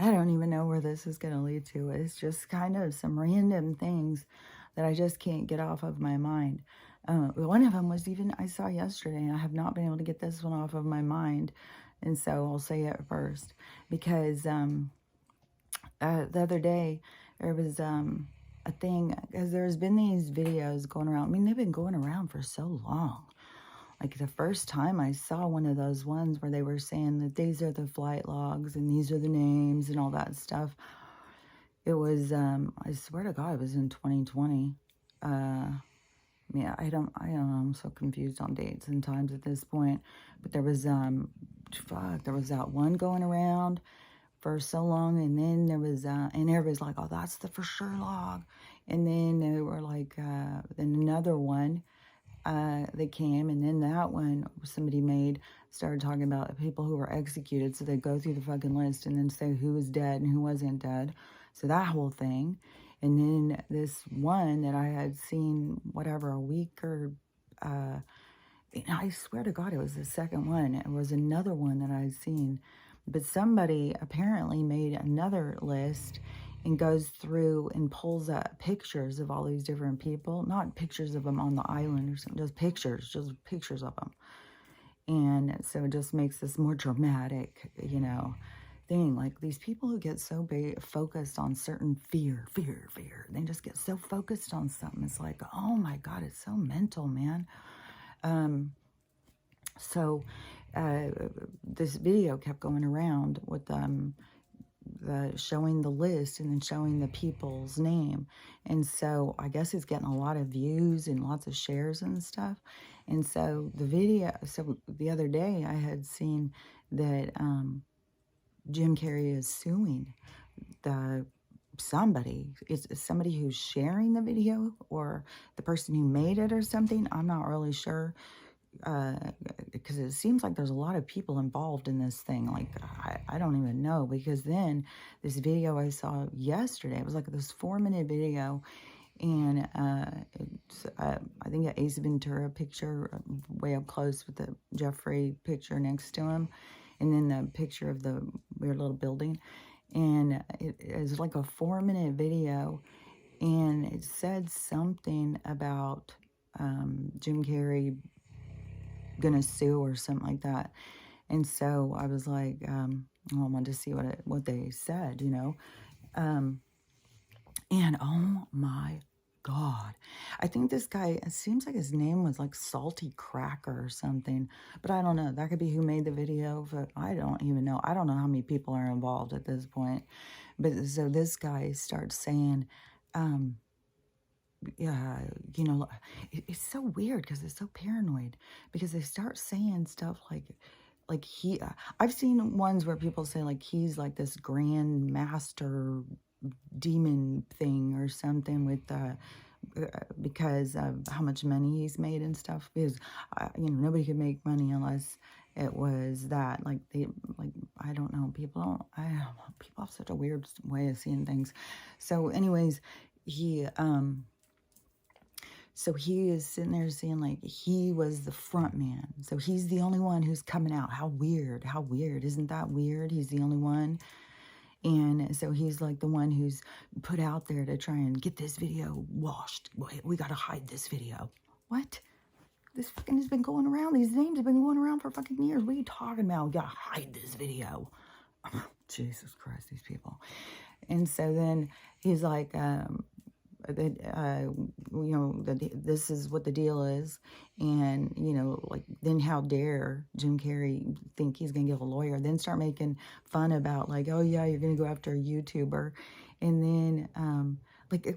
I don't even know where this is going to lead to. It's just kind of some random things that I just can't get off of my mind. One of them was even I saw yesterday. I have not been able to get this one off of my mind. And so I'll say it first because the other day there was a thing, because there's been these videos going around. I mean, they've been going around for so long. Like the first time I saw one of those ones where they were saying that these are the flight logs and these are the names and all that stuff. It was, I swear to God, it was in 2020. Yeah, I don't know. I'm so confused on dates and times at this point. But there was, there was that one going around for so long, and then there was, and everybody's like, oh, that's the for sure log. And then they were like, then another one, they came, and then that one somebody made started talking about people who were executed. So they go through the fucking list and then say who was dead and who wasn't dead. So that whole thing. And then this one that I had seen, whatever, a week or, I swear to God, it was the second one. It was another one that I had seen. But somebody apparently made another list and goes through and pulls up pictures of all these different people. Not pictures of them on the island or something, just pictures of them. And so it just makes this more dramatic, thing. Like these people who get so focused on certain fear. They just get so focused on something. It's like, oh my God, it's so mental, man. So this video kept going around with showing the list and then showing the people's name. And so I guess it's getting a lot of views and lots of shares and stuff. And so the other day I had seen that Jim Carrey is suing somebody. It's somebody who's sharing the video or the person who made it or something. I'm not really sure. Because it seems like there's a lot of people involved in this thing. Like, I don't even know, because then this video I saw yesterday, it was like this 4-minute video, and it's, I think an Ace Ventura picture way up close with the Jeffrey picture next to him, and then the picture of the weird little building, and it is like a 4-minute video, and it said something about Jim Carrey gonna sue or something like that. And so I was like, I wanted to see what they said, and oh my God, I think this guy, it seems like his name was like Salty Cracker or something, but I don't know. That could be who made the video, but I don't even know. I don't know how many people are involved at this point. But so this guy starts saying, yeah, it's so weird because it's so paranoid, because they start saying stuff like I've seen ones where people say like he's like this grand master demon thing or something with because of how much money he's made and stuff, because nobody could make money unless it was that, like I don't know, people have such a weird way of seeing things. So anyways, so he is sitting there saying like he was the front man. So he's the only one who's coming out. How weird. How weird. Isn't that weird? He's the only one. And so he's like the one who's put out there to try and get this video washed. We got to hide this video. What? This fucking has been going around. These names have been going around for fucking years. What are you talking about? We got to hide this video. Jesus Christ, these people. And so then he's like, that this is what the deal is, and like, then how dare Jim Carrey think he's gonna get a lawyer, then start making fun about like, oh yeah, you're gonna go after a YouTuber, and then like,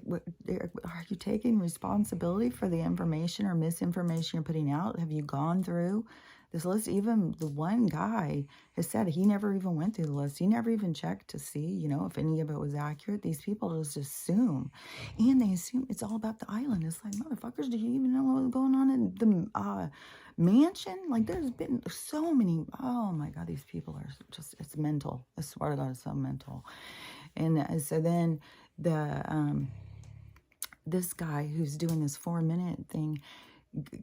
are you taking responsibility for the information or misinformation you're putting out? Have you gone through this list? Even the one guy has said he never even went through the list. He never even checked to see, if any of it was accurate. These people just assume. And they assume it's all about the island. It's like, motherfuckers, do you even know what was going on in the mansion? Like, there's been so many, oh my God, these people are just, it's mental. I swear to God, it's so mental. And so then this guy who's doing this 4-minute thing,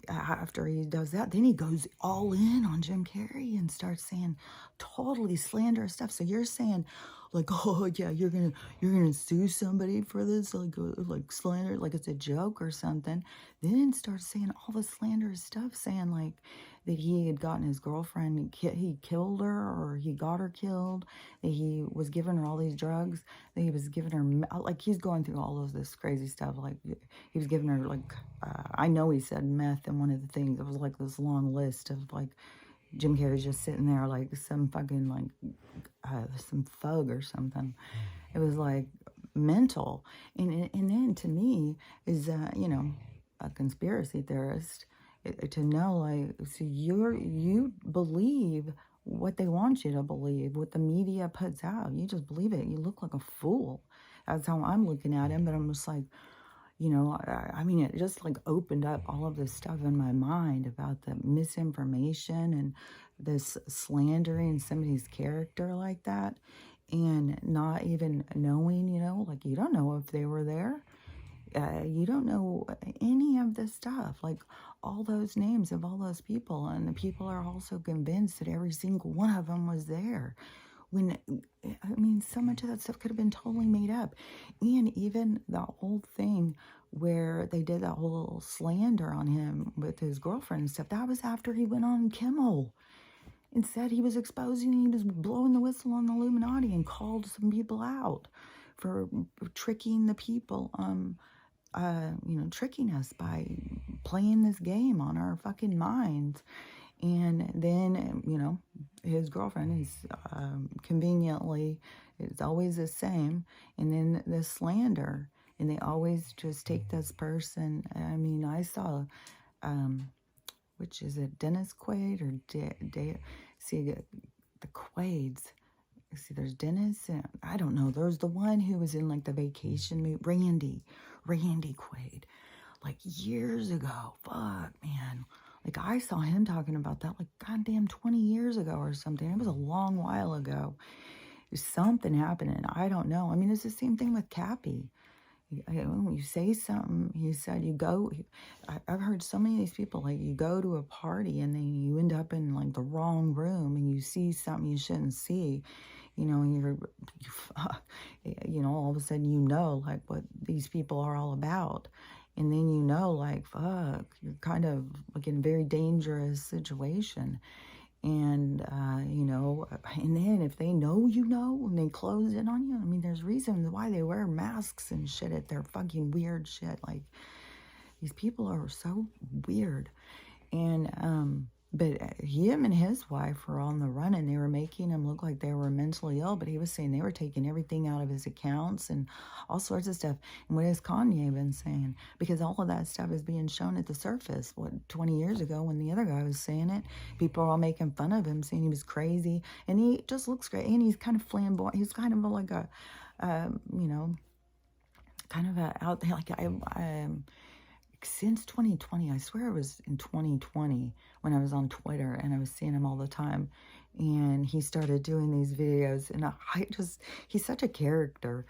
after he does that, then he goes all in on Jim Carrey and starts saying totally slanderous stuff. So you're saying, like, oh yeah, you're gonna sue somebody for this, like slander, like it's a joke or something. Then starts saying all the slanderous stuff, saying like that he had gotten his girlfriend, he killed her or he got her killed, that he was giving her all these drugs, that he was giving her like he's going through all of this crazy stuff, like he was giving her like I know he said meth in one of the things. It was like this long list of like Jim Carrey's just sitting there like some fucking like some thug or something. It was like mental. And then to me is you know, a conspiracy theorist, to know like, so you believe what they want you to believe, what the media puts out. You just believe it. You look like a fool. That's how I'm looking at him. But I'm just like, you know, I mean, it just like opened up all of this stuff in my mind about the misinformation and this slandering somebody's character like that, and not even knowing, you know, like you don't know if they were there. You don't know any of this stuff, like all those names of all those people, and the people are also convinced that every single one of them was there. When, I mean, so much of that stuff could have been totally made up. And even the whole thing where they did that whole slander on him with his girlfriend and stuff, that was after he went on Kimmel and said he was exposing, he was blowing the whistle on the Illuminati and called some people out for tricking the people, you know, tricking us by playing this game on our fucking minds. And then, you know, his girlfriend is conveniently, it's always the same. And then the slander. And they always just take this person. I mean, I saw, which is it, Dennis Quaid or see, the Quaids. See, there's Dennis, and I don't know. There's the one who was in like the vacation movie, Randy Quaid, like years ago. Fuck, man. Like I saw him talking about that like goddamn 20 years ago or something. It was a long while ago. There's something happening. I don't know. I mean, it's the same thing with Cappy. When you say something, he said you go. I've heard so many of these people, like you go to a party and then you end up in like the wrong room and you see something you shouldn't see, you know, and you know, all of a sudden you know like what these people are all about. And then you know, like, fuck, you're kind of like in a very dangerous situation. And, you know, and then if they know you know and they close in on you, I mean, there's reasons why they wear masks and shit at their fucking weird shit. Like, these people are so weird. And, but him and his wife were on the run and they were making him look like they were mentally ill, but he was saying they were taking everything out of his accounts and all sorts of stuff. And what has Kanye been saying? Because all of that stuff is being shown at the surface. What, 20 years ago when the other guy was saying it, people are all making fun of him, saying he was crazy. And he just looks great. And he's kind of flamboyant. He's kind of like a, you know, kind of a out there, like since 2020, I swear it was in 2020 when I was on Twitter and I was seeing him all the time. And he started doing these videos and he's such a character.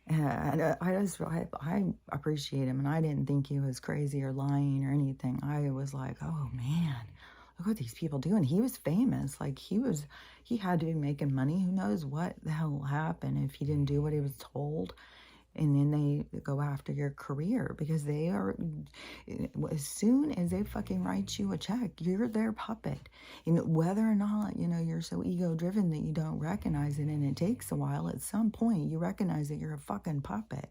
And I appreciate him. And I didn't think he was crazy or lying or anything. I was like, oh man, look what these people do. And he was famous. Like he had to be making money. Who knows what the hell will happen if he didn't do what he was told. And then they go after your career because they are, as soon as they fucking write you a check, you're their puppet. And whether or not, you know, you're so ego driven that you don't recognize it, and it takes a while, at some point you recognize that you're a fucking puppet.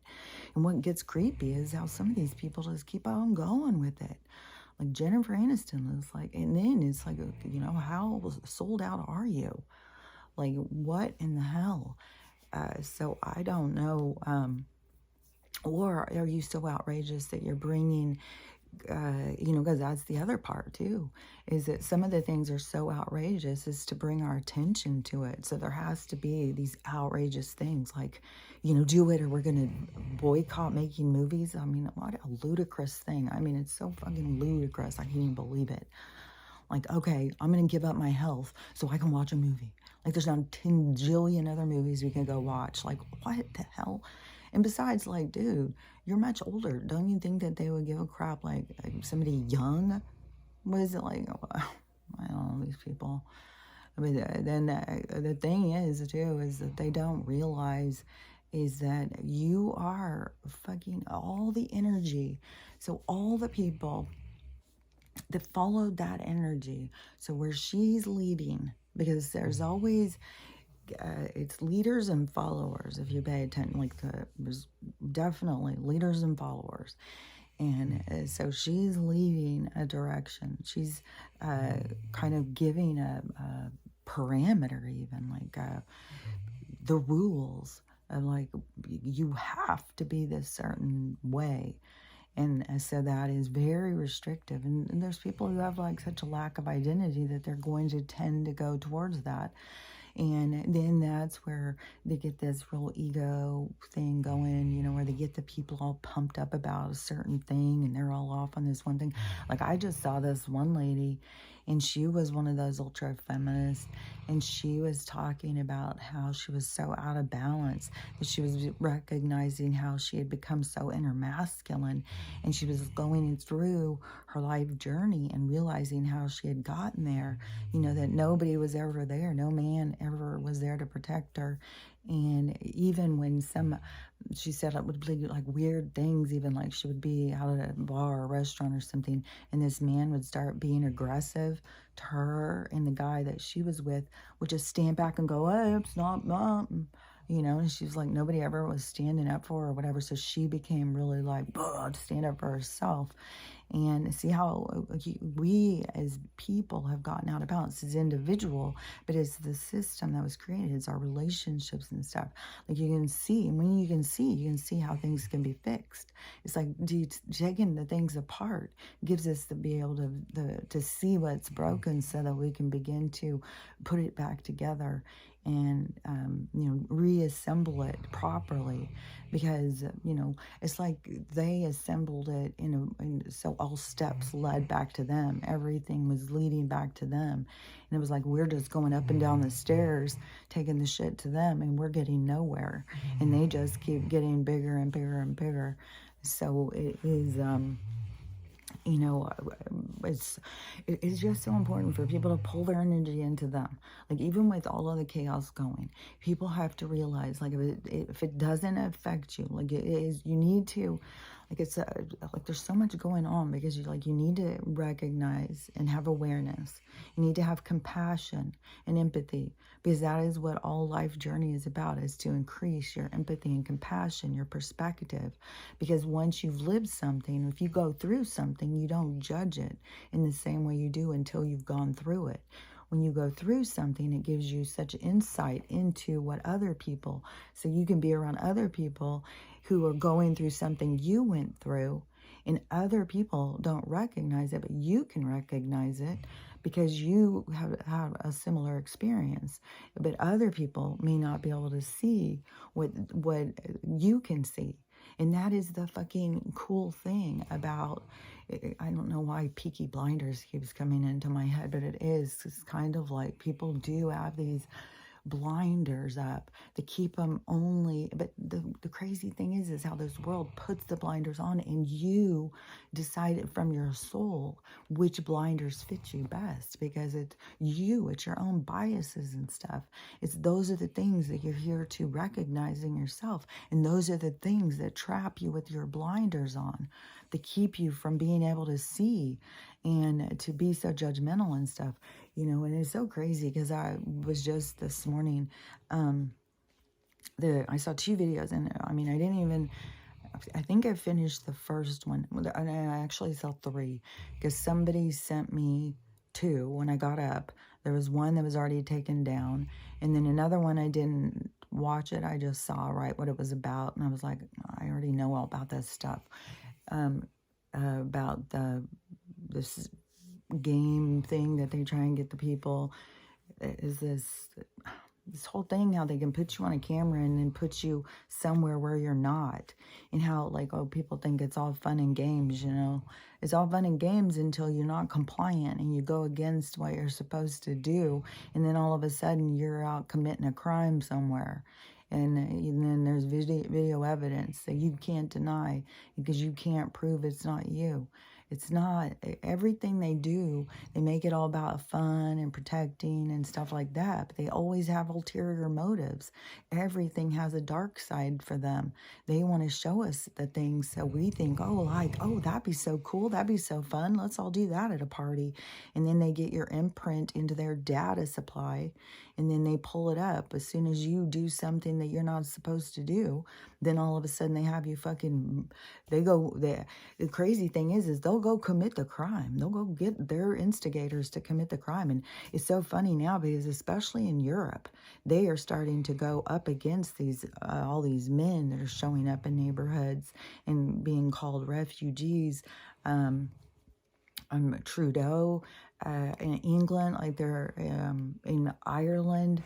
And what gets creepy is how some of these people just keep on going with it. Like Jennifer Aniston is like, and then it's like, you know, how sold out are you? Like, what in the hell? So I don't know. Or are you so outrageous that you're bringing, you know, because that's the other part too, is that some of the things are so outrageous is to bring our attention to it. So there has to be these outrageous things like, you know, do it or we're going to boycott making movies. I mean, what a ludicrous thing. I mean, it's so fucking ludicrous. I can't even believe it. Like, okay, I'm going to give up my health so I can watch a movie. Like, there's not 10 jillion other movies we can go watch. Like, what the hell? And besides, like, dude, you're much older. Don't you think that they would give a crap, like somebody young? Was it like, I don't know, these people. I mean, then the thing is, too, is that they don't realize is that you are fucking all the energy. So all the people that followed that energy, so where she's leading, because there's always, it's leaders and followers, if you pay attention, like there's definitely leaders and followers. And so she's leading a direction. She's kind of giving a parameter, even like the rules of like, you have to be this certain way. And so that is very restrictive. And there's people who have like such a lack of identity that they're going to tend to go towards that. And then that's where they get this real ego thing going, you know, where they get the people all pumped up about a certain thing and they're all off on this one thing. Like I just saw this one lady and she was one of those ultra feminists, and she was talking about how she was so out of balance, that she was recognizing how she had become so inner masculine, and she was going through her life journey and realizing how she had gotten there, you know, that nobody was ever there, no man ever was there to protect her. And even when she said it would be like weird things, even like she would be out at a bar or restaurant or something, and this man would start being aggressive to her, and the guy that she was with would just stand back and go, hey, it's not, you know, and she was like, nobody ever was standing up for her or whatever. So she became really like, to stand up for herself. And see how we as people have gotten out of balance as individual, but it's the system that was created. It's our relationships and stuff. Like you can see, and when you can see how things can be fixed. It's like taking the things apart gives us to be able to see what's broken, so that we can begin to put it back together and you know, reassemble it properly. Because you know, it's like they assembled it so all steps led back to them. Everything was leading back to them, and it was like we're just going up and down the stairs taking the shit to them, and we're getting nowhere, and they just keep getting bigger and bigger and bigger. So it is you know, it's just so important for people to pull their energy into them. Like even with all of the chaos going, people have to realize, like if it doesn't affect you, like it is, you need to, like it's like there's so much going on, because you need to recognize and have awareness. You need to have compassion and empathy, because that is what all life journey is about, is to increase your empathy and compassion, your perspective. Because once you've lived something, if you go through something, you don't judge it in the same way you do until you've gone through it. When you go through something, it gives you such insight into what other people, so you can be around other people who are going through something you went through, and other people don't recognize it, but you can recognize it because you have a similar experience. But other people may not be able to see what you can see. And that is the fucking cool thing about, I don't know why Peaky Blinders keeps coming into my head, but it is. It's kind of like people do have these blinders up to keep them only, but the crazy thing is how this world puts the blinders on, and you decide it from your soul which blinders fit you best, because it's your own biases and stuff. Those are the things that you're here to recognize in yourself, and those are the things that trap you with your blinders on, that keep you from being able to see and to be so judgmental and stuff. You know, and it's so crazy because I was just this morning, I saw 2 videos, and I mean, I think I finished the first one, and I actually saw 3, because somebody sent me 2 when I got up. There was one that was already taken down, and then another one I didn't watch it. I just saw what it was about, and I was like, I already know all about this stuff, about this game thing that they try and get the people, is this whole thing, how they can put you on a camera and then put you somewhere where you're not, and how like, oh, people think it's all fun and games, you know. It's all fun and games until you're not compliant and you go against what you're supposed to do, and then all of a sudden you're out committing a crime somewhere. And then there's video evidence that you can't deny, because you can't prove it's not you. It's not everything they do. They make it all about fun and protecting and stuff like that. But they always have ulterior motives. Everything has a dark side for them. They want to show us the things so we think, oh, like, oh, that'd be so cool. That'd be so fun. Let's all do that at a party. And then they get your imprint into their data supply, and then they pull it up. As soon as you do something that you're not supposed to do, then all of a sudden they have you fucking, the crazy thing is they'll go commit the crime. They'll go get their instigators to commit the crime. And it's so funny now because especially in Europe, they are starting to go up against these, all these men that are showing up in neighborhoods and being called refugees. Trudeau, in England, like they're in Ireland.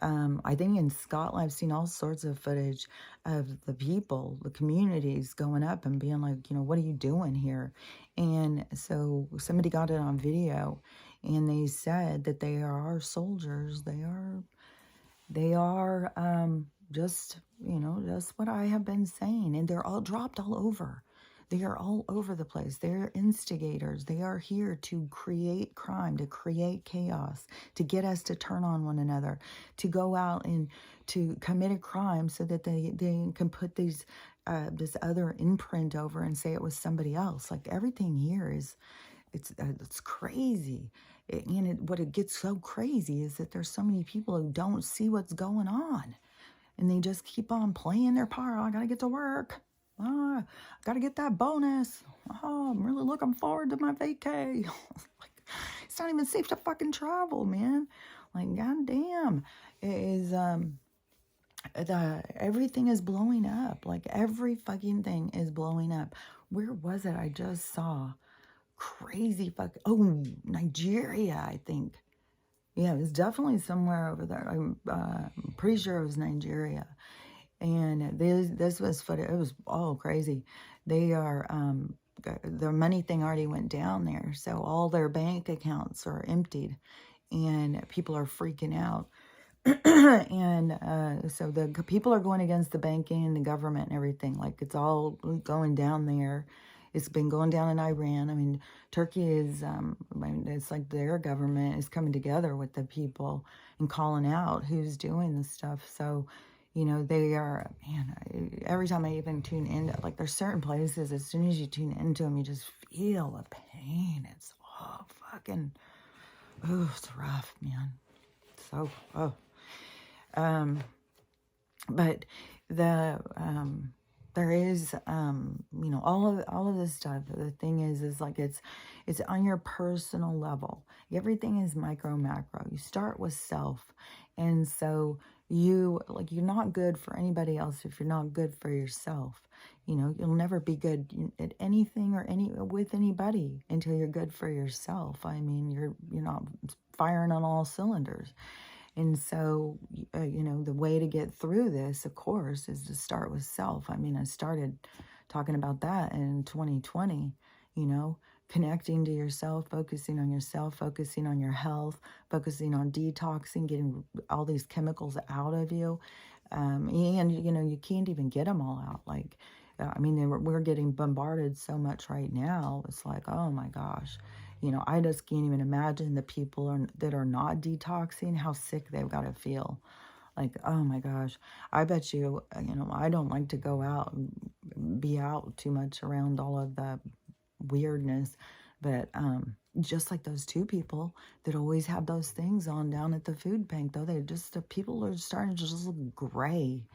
I think in Scotland, I've seen all sorts of footage of the people, the communities going up and being like, you know, what are you doing here? And so somebody got it on video, and they said that they are our soldiers. They are just, you know, just what I have been saying. And they're all dropped all over. They are all over the place. They're instigators. They are here to create crime, to create chaos, to get us to turn on one another, to go out and to commit a crime so that they can put these this other imprint over and say it was somebody else. Like everything here is, it's crazy. What it gets so crazy is that there's so many people who don't see what's going on. And they just keep on playing their part. Oh, I got to get to work. Oh, I got to get that bonus. Oh, I'm really looking forward to my vacay. Like, it's not even safe to fucking travel, man. Like, goddamn. It is, everything is blowing up. Like, every fucking thing is blowing up. Where was it? I just saw crazy oh, Nigeria, I think. Yeah, it was definitely somewhere over there. I'm pretty sure it was Nigeria. And this was footage. It was all crazy. They are, their money thing already went down there. So all their bank accounts are emptied and people are freaking out. And so the people are going against the banking and the government and everything. Like it's all going down there. It's been going down in Iran. I mean, Turkey is, it's like their government is coming together with the people and calling out who's doing this stuff. So, you know, they are, man, every time I even tune into, like there's certain places, as soon as you tune into them, you just feel the pain. It's fucking, it's rough, man. So, but the, there is, you know, all of this stuff. The thing is like it's on your personal level. Everything is micro, macro. You start with self. And so you're not good for anybody else if you're not good for yourself. You know, you'll never be good at anything or with anybody until you're good for yourself. I mean, you're not firing on all cylinders. And so, you know, the way to get through this, of course, is to start with self. I mean, I started talking about that in 2020, you know, connecting to yourself, focusing on your health, focusing on detoxing, getting all these chemicals out of you. And, you know, you can't even get them all out. Like, I mean, we're getting bombarded so much right now. It's like, oh my gosh. You know, I just can't even imagine the people that are not detoxing, how sick they've got to feel. Like, oh my gosh, I bet you, you know, I don't like to go out and be out too much around all of the weirdness. But just like those two people that always have those things on down at the food bank, though, the people are starting to just look gray.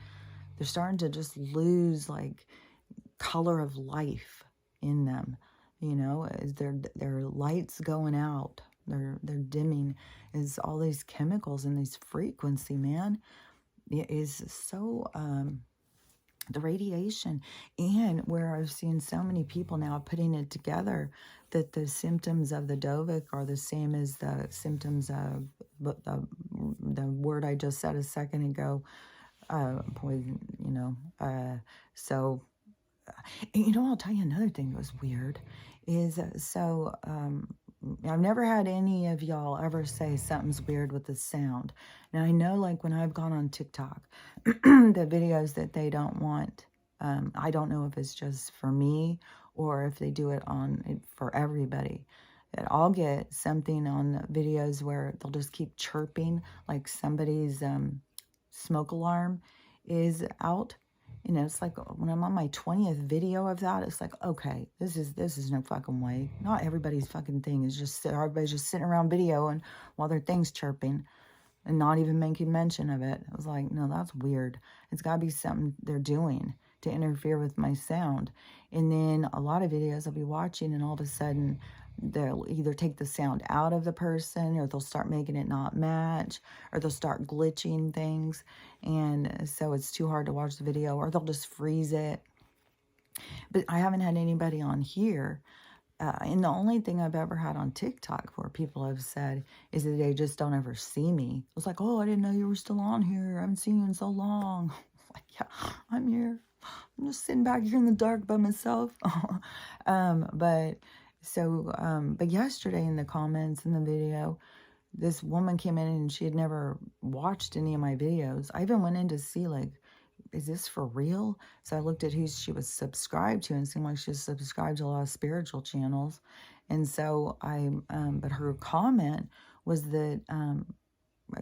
They're starting to just lose, like, color of life in them. You know, is their lights going out, they're dimming, is all these chemicals and these frequency, man. It is so the radiation. And where I've seen so many people now putting it together that the symptoms of the Dovik are the same as the symptoms of the word I just said a second ago, poison, you know. So you know, I'll tell you another thing that was weird is I've never had any of y'all ever say something's weird with the sound. Now, I know, like, when I've gone on TikTok, the videos that they don't want, I don't know if it's just for me or if they do it for everybody. And I'll get something on videos where they'll just keep chirping, like somebody's smoke alarm is out. You know, it's like when I'm on my 20th video of that, it's like, okay, this is no fucking way. Not everybody's fucking thing is just everybody's just sitting around videoing while their thing's chirping and not even making mention of it. I was like, no, that's weird. It's got to be something they're doing to interfere with my sound. And then a lot of videos I'll be watching, and all of a sudden they'll either take the sound out of the person, or they'll start making it not match, or they'll start glitching things. And so it's too hard to watch the video, or they'll just freeze it. But I haven't had anybody on here. And the only thing I've ever had on TikTok where people have said is that they just don't ever see me. It was like, oh, I didn't know you were still on here. I haven't seen you in so long. Like, yeah, I'm here. I'm just sitting back here in the dark by myself. But yesterday in the comments in the video, this woman came in and she had never watched any of my videos. I even went in to see, like, is this for real? So I looked at who she was subscribed to, and it seemed like she was subscribed to a lot of spiritual channels. And so but her comment was that,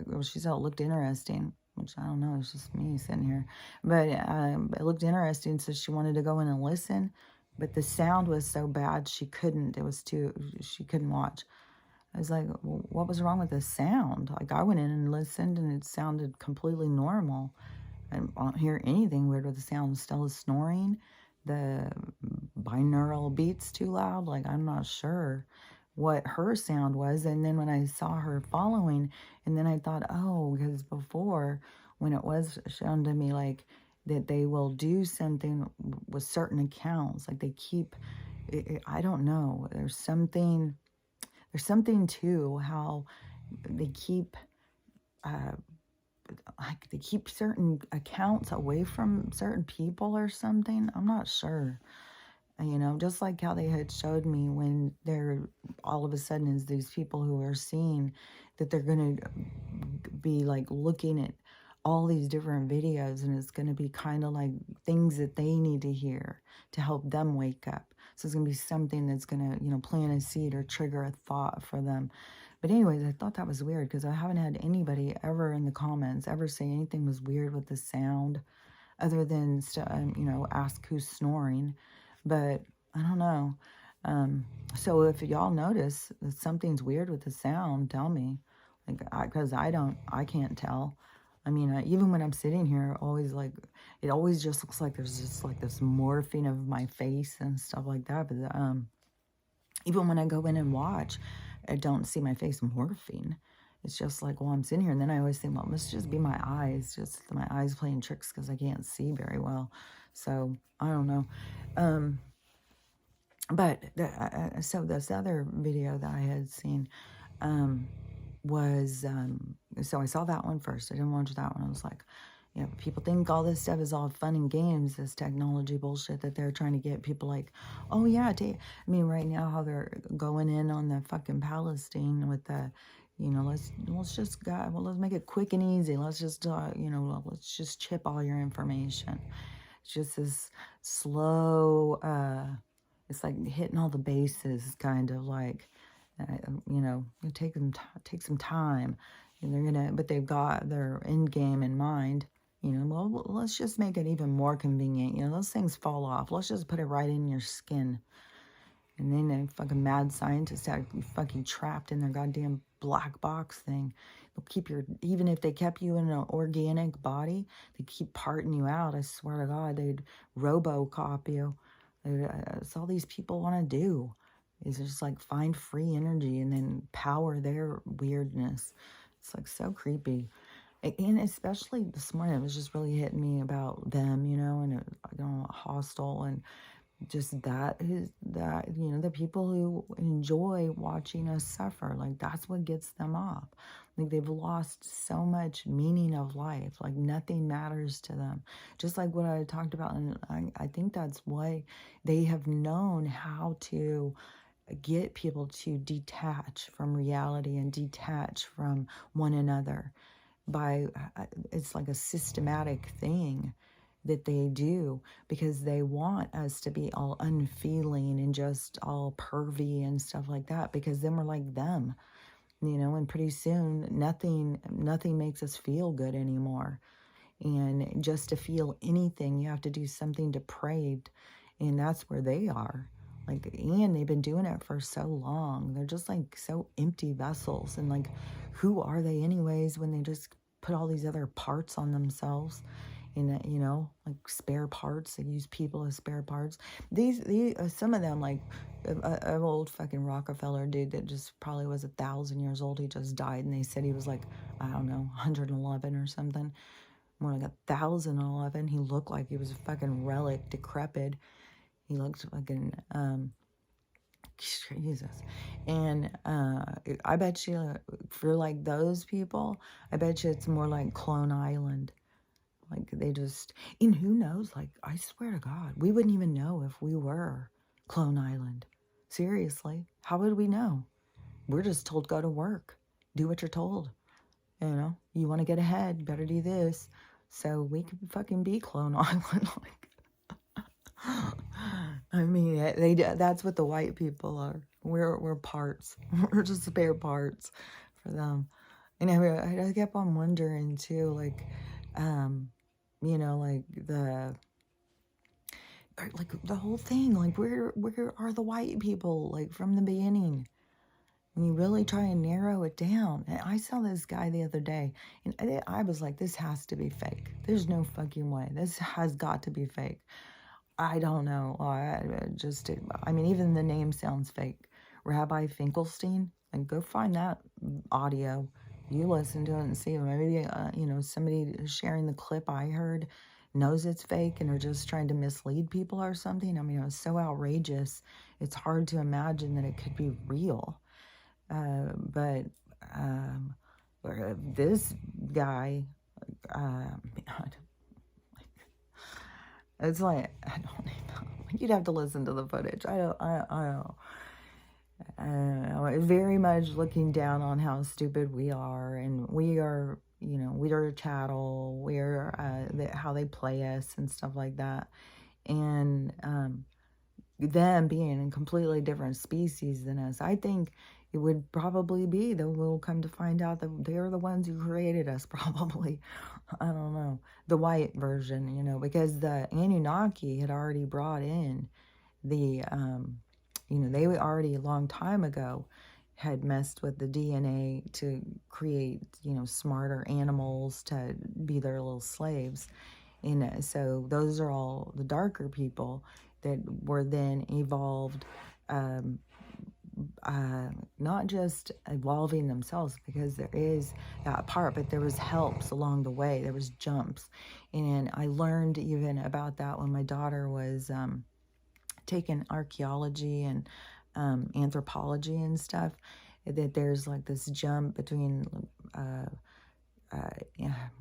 well, she said it looked interesting, which I don't know, it's just me sitting here. But it looked interesting, so she wanted to go in and listen. But the sound was so bad, she couldn't watch. I was like, well, what was wrong with the sound? Like, I went in and listened, and it sounded completely normal. I don't hear anything weird with the sound. Stella's snoring. The binaural beats too loud. Like, I'm not sure what her sound was. And then when I saw her following, and then I thought, oh, because before, when it was shown to me, like, that they will do something with certain accounts. Like, they keep, I don't know. There's something to how they keep, like, they keep certain accounts away from certain people or something. I'm not sure. You know, just like how they had showed me when they're all of a sudden is these people who are seeing that they're going to be like looking at all these different videos, and it's going to be kind of like things that they need to hear to help them wake up. So it's going to be something that's going to, you know, plant a seed or trigger a thought for them. But anyways, I thought that was weird because I haven't had anybody ever in the comments ever say anything was weird with the sound other than, you know, ask who's snoring. But I don't know. So if y'all notice that something's weird with the sound, tell me. Like, because I can't tell. I mean, even when I'm sitting here, it always just looks like there's just like this morphing of my face and stuff like that. But even when I go in and watch, I don't see my face morphing. It's just like, well, I'm sitting here, and then I always think, well, it must just be my eyes, just my eyes playing tricks because I can't see very well. So I don't know. So this other video that I had seen was, so I saw that one first. I didn't watch that one. I was like, yeah, people think all this stuff is all fun and games, this technology bullshit that they're trying to get people like, oh yeah, I mean, right now how they're going in on the fucking Palestine with the, you know, let's make it quick and easy. Let's just, you know, let's just chip all your information. It's just this slow, it's like hitting all the bases, kind of like, you know, it take some time, and but they've got their end game in mind. You know, well, let's just make it even more convenient. You know, those things fall off. Let's just put it right in your skin. And then the fucking mad scientists are fucking trapped in their goddamn black box thing. They'll keep even if they kept you in an organic body, they keep parting you out. I swear to God, they'd RoboCop you. That's all these people want to do, is just like find free energy and then power their weirdness. It's like so creepy. And especially this morning, it was just really hitting me about them, you know, and you know, hostile, and just that, you know, the people who enjoy watching us suffer, like that's what gets them off. Like they've lost so much meaning of life, like nothing matters to them. Just like what I talked about, and I think that's why they have known how to get people to detach from reality and detach from one another by, it's like a systematic thing. that they do, because they want us to be all unfeeling and just all pervy and stuff like that, because then we're like them, and pretty soon nothing makes us feel good anymore. And just to feel anything, you have to do something depraved. And that's where they are. Like, and they've been doing it for so long. They're just like so empty vessels. And like, who are they anyways when they just put all these other parts on themselves? And like spare parts. They use people as spare parts. These some of them, like an old fucking Rockefeller dude that just probably was 1,000 years old. He just died, and they said he was like, I don't know, 111 or something, more like 1,011. He looked like he was a fucking relic, decrepit. He looked fucking Jesus. And I bet you, for like those people, I bet you it's more like Clone Island. Like they just, and who knows, like I swear to God, we wouldn't even know if we were Clone Island. Seriously, how would we know? We're just told go to work, do what you're told. You want to get ahead, better do this. So we could fucking be Clone Island. I mean, that's what the white people are. We're parts. We're just spare parts for them. And I kept on wondering too, like, like the whole thing, like where are the white people, like from the beginning? When you really try and narrow it down. And I saw this guy the other day, and I was like, this has to be fake. There's no fucking way. This has got to be fake. I don't know. I mean, even the name sounds fake. Rabbi Finkelstein. And go find that audio. You listen to it and see. Maybe, somebody sharing the clip I heard knows it's fake and are just trying to mislead people or something. I mean, it was so outrageous. It's hard to imagine that it could be real. But this guy, it's like, I don't know. You'd have to listen to the footage. I don't know. Very much looking down on how stupid we are, and we are, we are chattel. We are how they play us and stuff like that, and them being a completely different species than us. I think it would probably be that we'll come to find out that they're the ones who created us, probably. I don't know. The white version, because the Anunnaki had already brought in the, they were already a long time ago had messed with the DNA to create, smarter animals to be their little slaves. And so those are all the darker people that were then evolved, not just evolving themselves, because there is that part, but there was helps along the way. There was jumps. And I learned even about that when my daughter was taking archaeology and anthropology and stuff, that there's like this jump between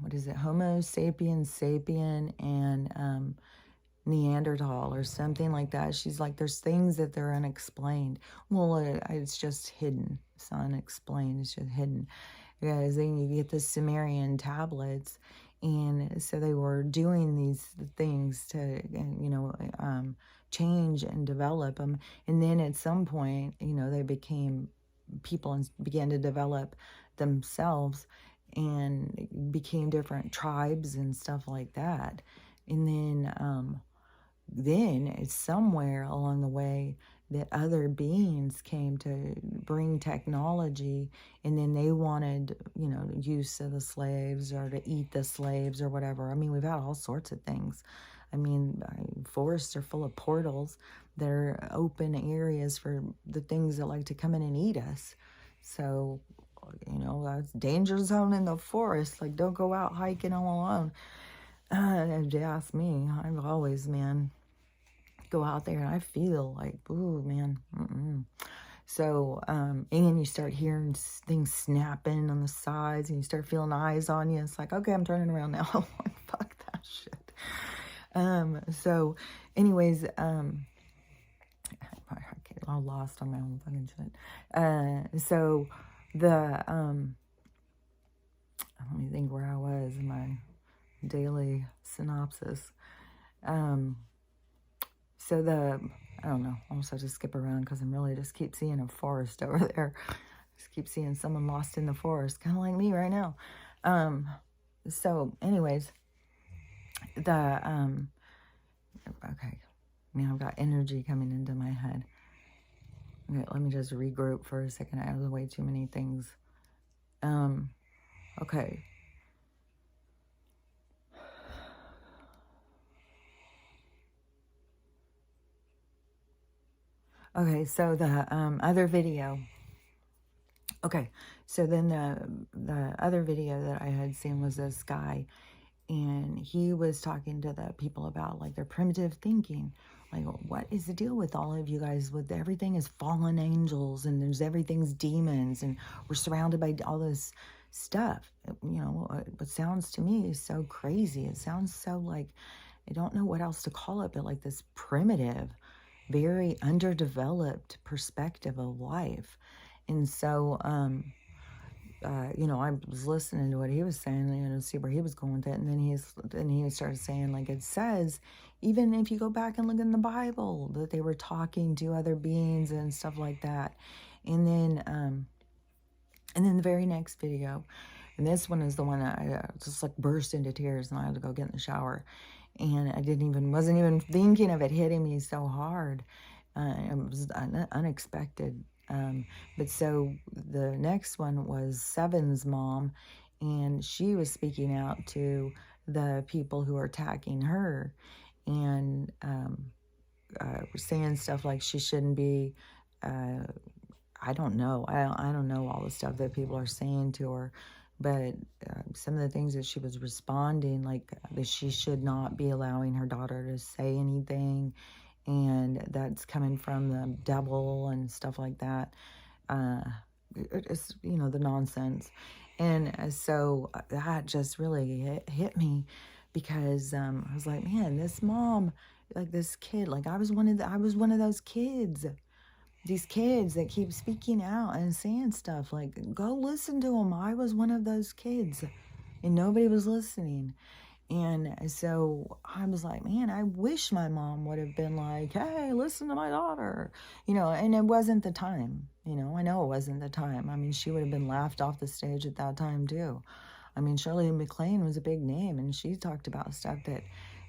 what is it, Homo sapiens sapien and Neanderthal or something like that. She's like, there's things that they're unexplained. Well, it's just hidden. It's not unexplained. It's just hidden. Because then you get the Sumerian tablets, and so they were doing these things to, change and develop them. And then at some point, they became people and began to develop themselves and became different tribes and stuff like that. And then it's somewhere along the way that other beings came to bring technology, and then they wanted, use of the slaves or to eat the slaves or whatever. I mean, we've had all sorts of things. I mean, forests are full of portals that are open areas for the things that like to come in and eat us. So, that's danger zone in the forest. Like, don't go out hiking all alone. If you ask me, I've always, go out there and I feel like, ooh, man. So, and then you start hearing things snapping on the sides, and you start feeling eyes on you. It's like, okay, I'm turning around now. Like, fuck that shit. So anyways, I get all lost on my own fucking shit. So the, let me think where I was in my daily synopsis. So I don't know, almost have to skip around because I'm really just keep seeing a forest over there. Just keep seeing someone lost in the forest, kind of like me right now. So anyways, okay, now I've got energy coming into my head. Okay, let me just regroup for a second. I have way too many things. Okay. Okay, so the other video. Okay, so then the other video that I had seen was this guy, and he was talking to the people about like their primitive thinking. Like, what is the deal with all of you guys? With everything is fallen angels, and there's everything's demons, and we're surrounded by all this stuff. You know, what sounds to me is so crazy. It sounds so like, I don't know what else to call it, but like this primitive, very underdeveloped perspective of life. And so, you know, I was listening to what he was saying, you know, to see where he was going with it. And then he started saying, like, it says, even if you go back and look in the Bible, that they were talking to other beings and stuff like that. And then the very next video, and this one is the one that I just like burst into tears, and I had to go get in the shower. And I wasn't even thinking of it hitting me so hard. It was unexpected. But so the next one was Seven's mom, and she was speaking out to the people who are attacking her, and saying stuff like she shouldn't be. I don't know. I don't know all the stuff that people are saying to her, but some of the things that she was responding, like that she should not be allowing her daughter to say anything, and that's coming from the devil and stuff like that. It's, you know, the nonsense. And so that just really hit me, because I was like, man, this mom, like this kid, like I was one of those kids, these kids that keep speaking out and saying stuff. Like, go listen to them. I was one of those kids, and nobody was listening. And so I was like, man, I wish my mom would have been like, hey, listen to my daughter, you know. And it wasn't the time, you know. I know it wasn't the time. I mean, she would have been laughed off the stage at that time too. I mean, Shirley MacLaine was a big name, and she talked about stuff that,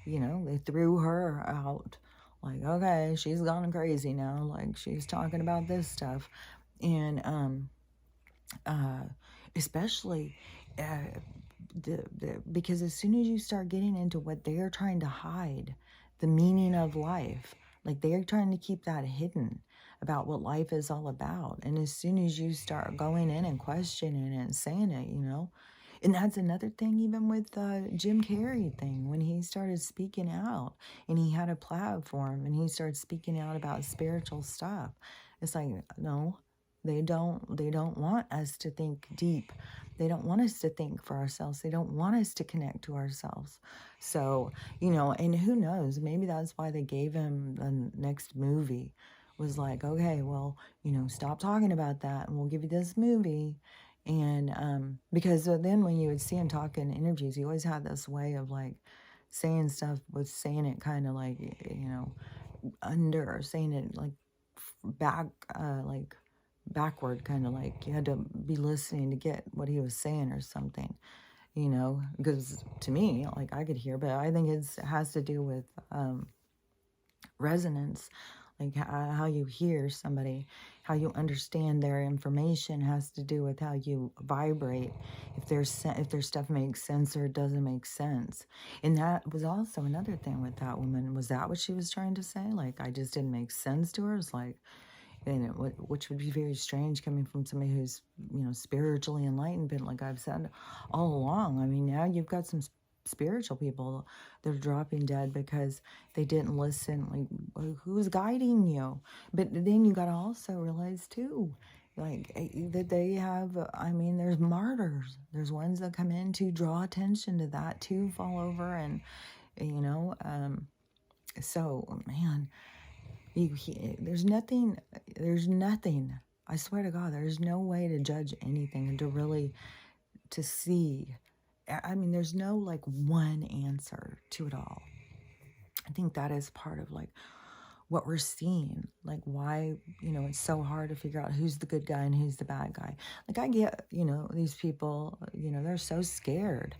you know, they threw her out. Like, okay, she's gone crazy now. Like, she's talking about this stuff. And especially because as soon as you start getting into what they're trying to hide, the meaning of life, like they're trying to keep that hidden about what life is all about. And as soon as you start going in and questioning it and saying it, you know, and that's another thing, even with the Jim Carrey thing, when he started speaking out and he had a platform and he started speaking out about spiritual stuff. It's like, no, they don't want us to think deep. They don't want us to think for ourselves. They don't want us to connect to ourselves. So, you know, and who knows, maybe that's why they gave him the next movie, was like, okay, well, you know, stop talking about that and we'll give you this movie. And because then when you would see him talk in interviews, he always had this way of like saying stuff, with saying it kind of like, you know, under, or saying it like back, like backward, kind of like you had to be listening to get what he was saying or something, you know, because to me, like I could hear, but I think it has to do with resonance, like how you hear somebody, how you understand their information has to do with how you vibrate. If their stuff makes sense or it doesn't make sense. And that was also another thing with that woman. Was that what she was trying to say? Like, I just didn't make sense to her. It's like, and which would be very strange coming from somebody who's, you know, spiritually enlightened. But like I've said all along, I mean, now you've got some spiritual people that are dropping dead because they didn't listen. Like, who's guiding you? But then you got to also realize too, like that they have, I mean, there's martyrs. There's ones that come in to draw attention to that, to fall over, and you know, so man, there's nothing, I swear to God, there's no way to judge anything and to really, to see I mean, there's no like one answer to it all. I think that is part of like what we're seeing, like why, it's so hard to figure out who's the good guy and who's the bad guy. Like I get, these people, they're so scared.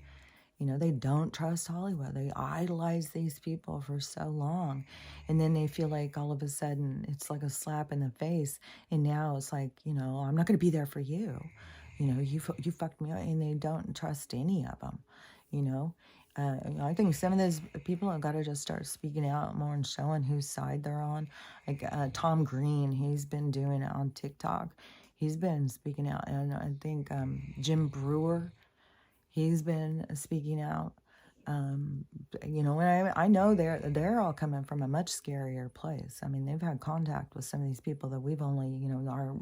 They don't trust Hollywood. They idolize these people for so long. And then they feel like all of a sudden it's like a slap in the face. And now it's like, I'm not going to be there for you. You fucked me up. And they don't trust any of them, you know. I think some of those people have got to just start speaking out more and showing whose side they're on. Like Tom Green, he's been doing it on TikTok. He's been speaking out. And I think Jim Brewer, he's been speaking out. And I know they're all coming from a much scarier place. I mean, they've had contact with some of these people that we've only,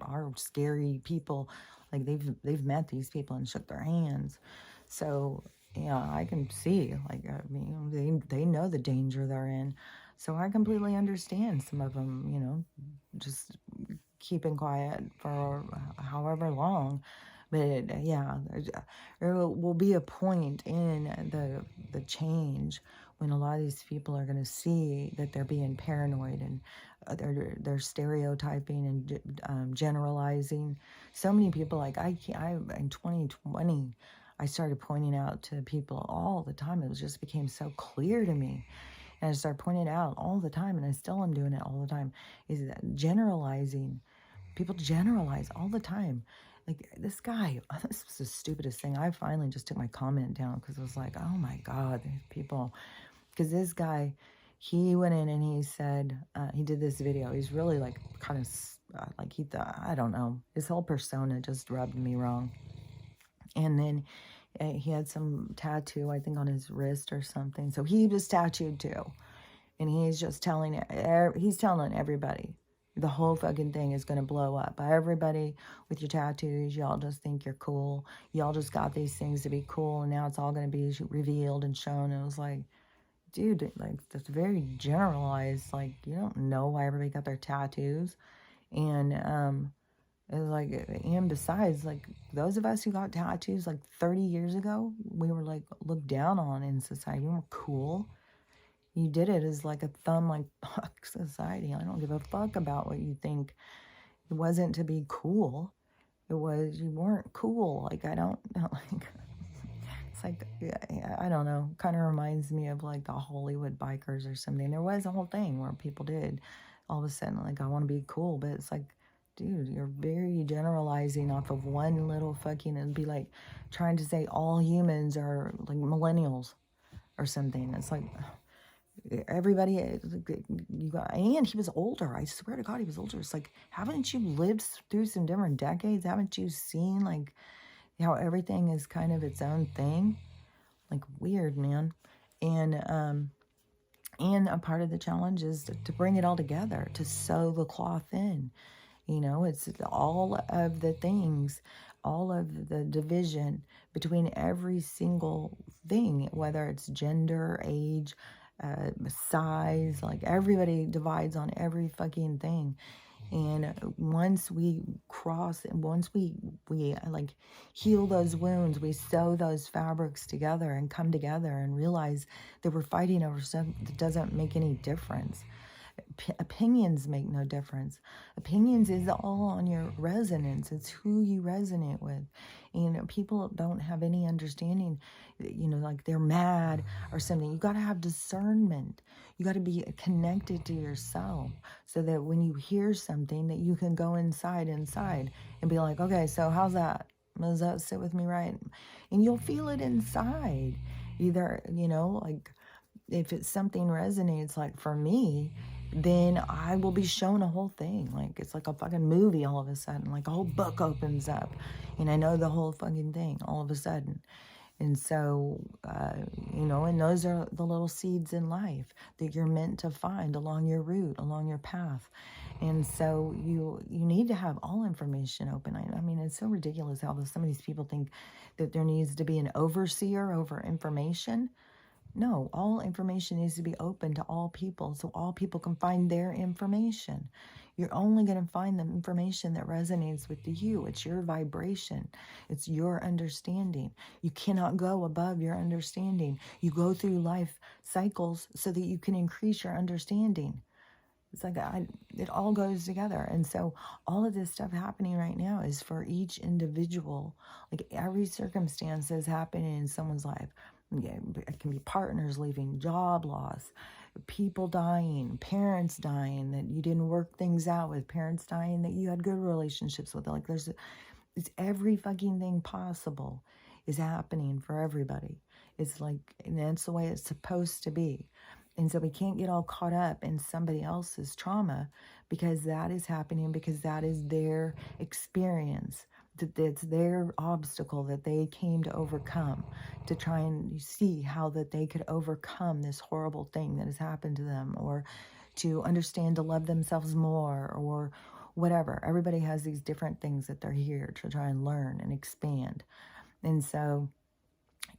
our scary people, like they've met these people and shook their hands. So yeah, I can see, like, I mean, they know the danger they're in. So I completely understand some of them, just keeping quiet for however long. But yeah, there will be a point in the change when a lot of these people are going to see that they're being paranoid and they're stereotyping and generalizing. So many people, like I in 2020, I started pointing out to people all the time. It was just became so clear to me. And I started pointing it out all the time, and I still am doing it all the time, is that generalizing. People generalize all the time. Like this guy, this was the stupidest thing. I finally just took my comment down because I was like, oh my God, these people. Because this guy, he went in and he said, he did this video. He's really like kind of like he thought, I don't know. His whole persona just rubbed me wrong. And then he had some tattoo, I think, on his wrist or something. So he was tattooed too. And he's just telling everybody the whole fucking thing is going to blow up. Everybody with your tattoos, y'all just think you're cool. Y'all just got these things to be cool, and now it's all going to be revealed and shown. And it was like, dude, like, that's very generalized. Like, you don't know why everybody got their tattoos. And it was like, and besides, like, those of us who got tattoos like 30 years ago, we were like looked down on in society. We were cool. You did it as like a thumb, like, fuck society. I don't give a fuck about what you think. It wasn't to be cool. It was, you weren't cool. Like, I don't know. Like, it's like, yeah, I don't know. Kind of reminds me of like the Hollywood bikers or something. There was a whole thing where people did all of a sudden, like, I want to be cool. But it's like, dude, you're very generalizing off of one little fucking, it'd be like trying to say all humans are like millennials or something. It's like, everybody, you got, and he was older. I swear to God, he was older. It's like, haven't you lived through some different decades? Haven't you seen like how everything is kind of its own thing? Like, weird, man. And a part of the challenge is to bring it all together, to sew the cloth in. It's all of the things, all of the division between every single thing, whether it's gender, age, size, like everybody divides on every fucking thing. And once we cross, and once we like heal those wounds, we sew those fabrics together and come together and realize that we're fighting over stuff that doesn't make any difference. Opinions make no difference. Opinions is all on your resonance. It's who you resonate with. People don't have any understanding, like they're mad or something. You got to have discernment. You got to be connected to yourself so that when you hear something that you can go inside and be like, okay, so how's that? Does that sit with me right? And you'll feel it inside. Either, like, if it's something resonates, like for me, then I will be shown a whole thing. Like, it's like a fucking movie all of a sudden. Like, a whole book opens up, and I know the whole fucking thing all of a sudden. And so, and those are the little seeds in life that you're meant to find along your route, along your path. And so you need to have all information open. I mean, it's so ridiculous how some of these people think that there needs to be an overseer over information. No, all information needs to be open to all people so all people can find their information. You're only going to find the information that resonates with you. It's your vibration. It's your understanding. You cannot go above your understanding. You go through life cycles so that you can increase your understanding. It's like it all goes together. And so all of this stuff happening right now is for each individual. Like every circumstance that's happening in someone's life. Yeah, it can be partners leaving, job loss, people dying, parents dying that you didn't work things out with, parents dying that you had good relationships with. Like it's every fucking thing possible is happening for everybody. It's like, and that's the way it's supposed to be. And so we can't get all caught up in somebody else's trauma because that is happening, because that is their experience. That's their obstacle that they came to overcome, to try and see how that they could overcome this horrible thing that has happened to them, or to understand to love themselves more, or whatever. Everybody has these different things that they're here to try and learn and expand. And so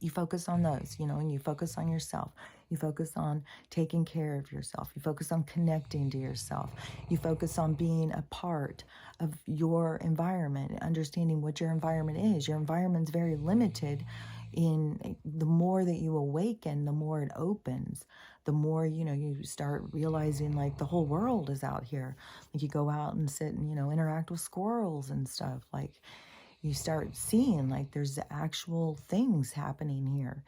you focus on those, and you focus on yourself. You focus on taking care of yourself. You focus on connecting to yourself. You focus on being a part of your environment, understanding what your environment is. Your environment's very limited. In the more that you awaken, the more it opens. The more, you start realizing like the whole world is out here. Like you go out and sit and, interact with squirrels and stuff. Like you start seeing like there's actual things happening here.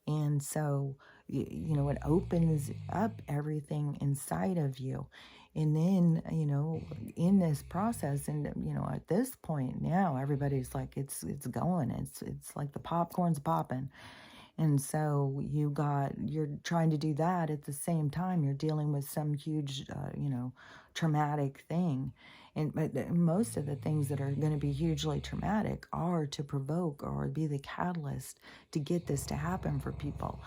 And so, it opens up everything inside of you. And then, in this process, and, at this point now, everybody's like, it's going, it's like the popcorn's popping. And so you're trying to do that at the same time you're dealing with some huge, traumatic thing. But most of the things that are going to be hugely traumatic are to provoke or be the catalyst to get this to happen for people.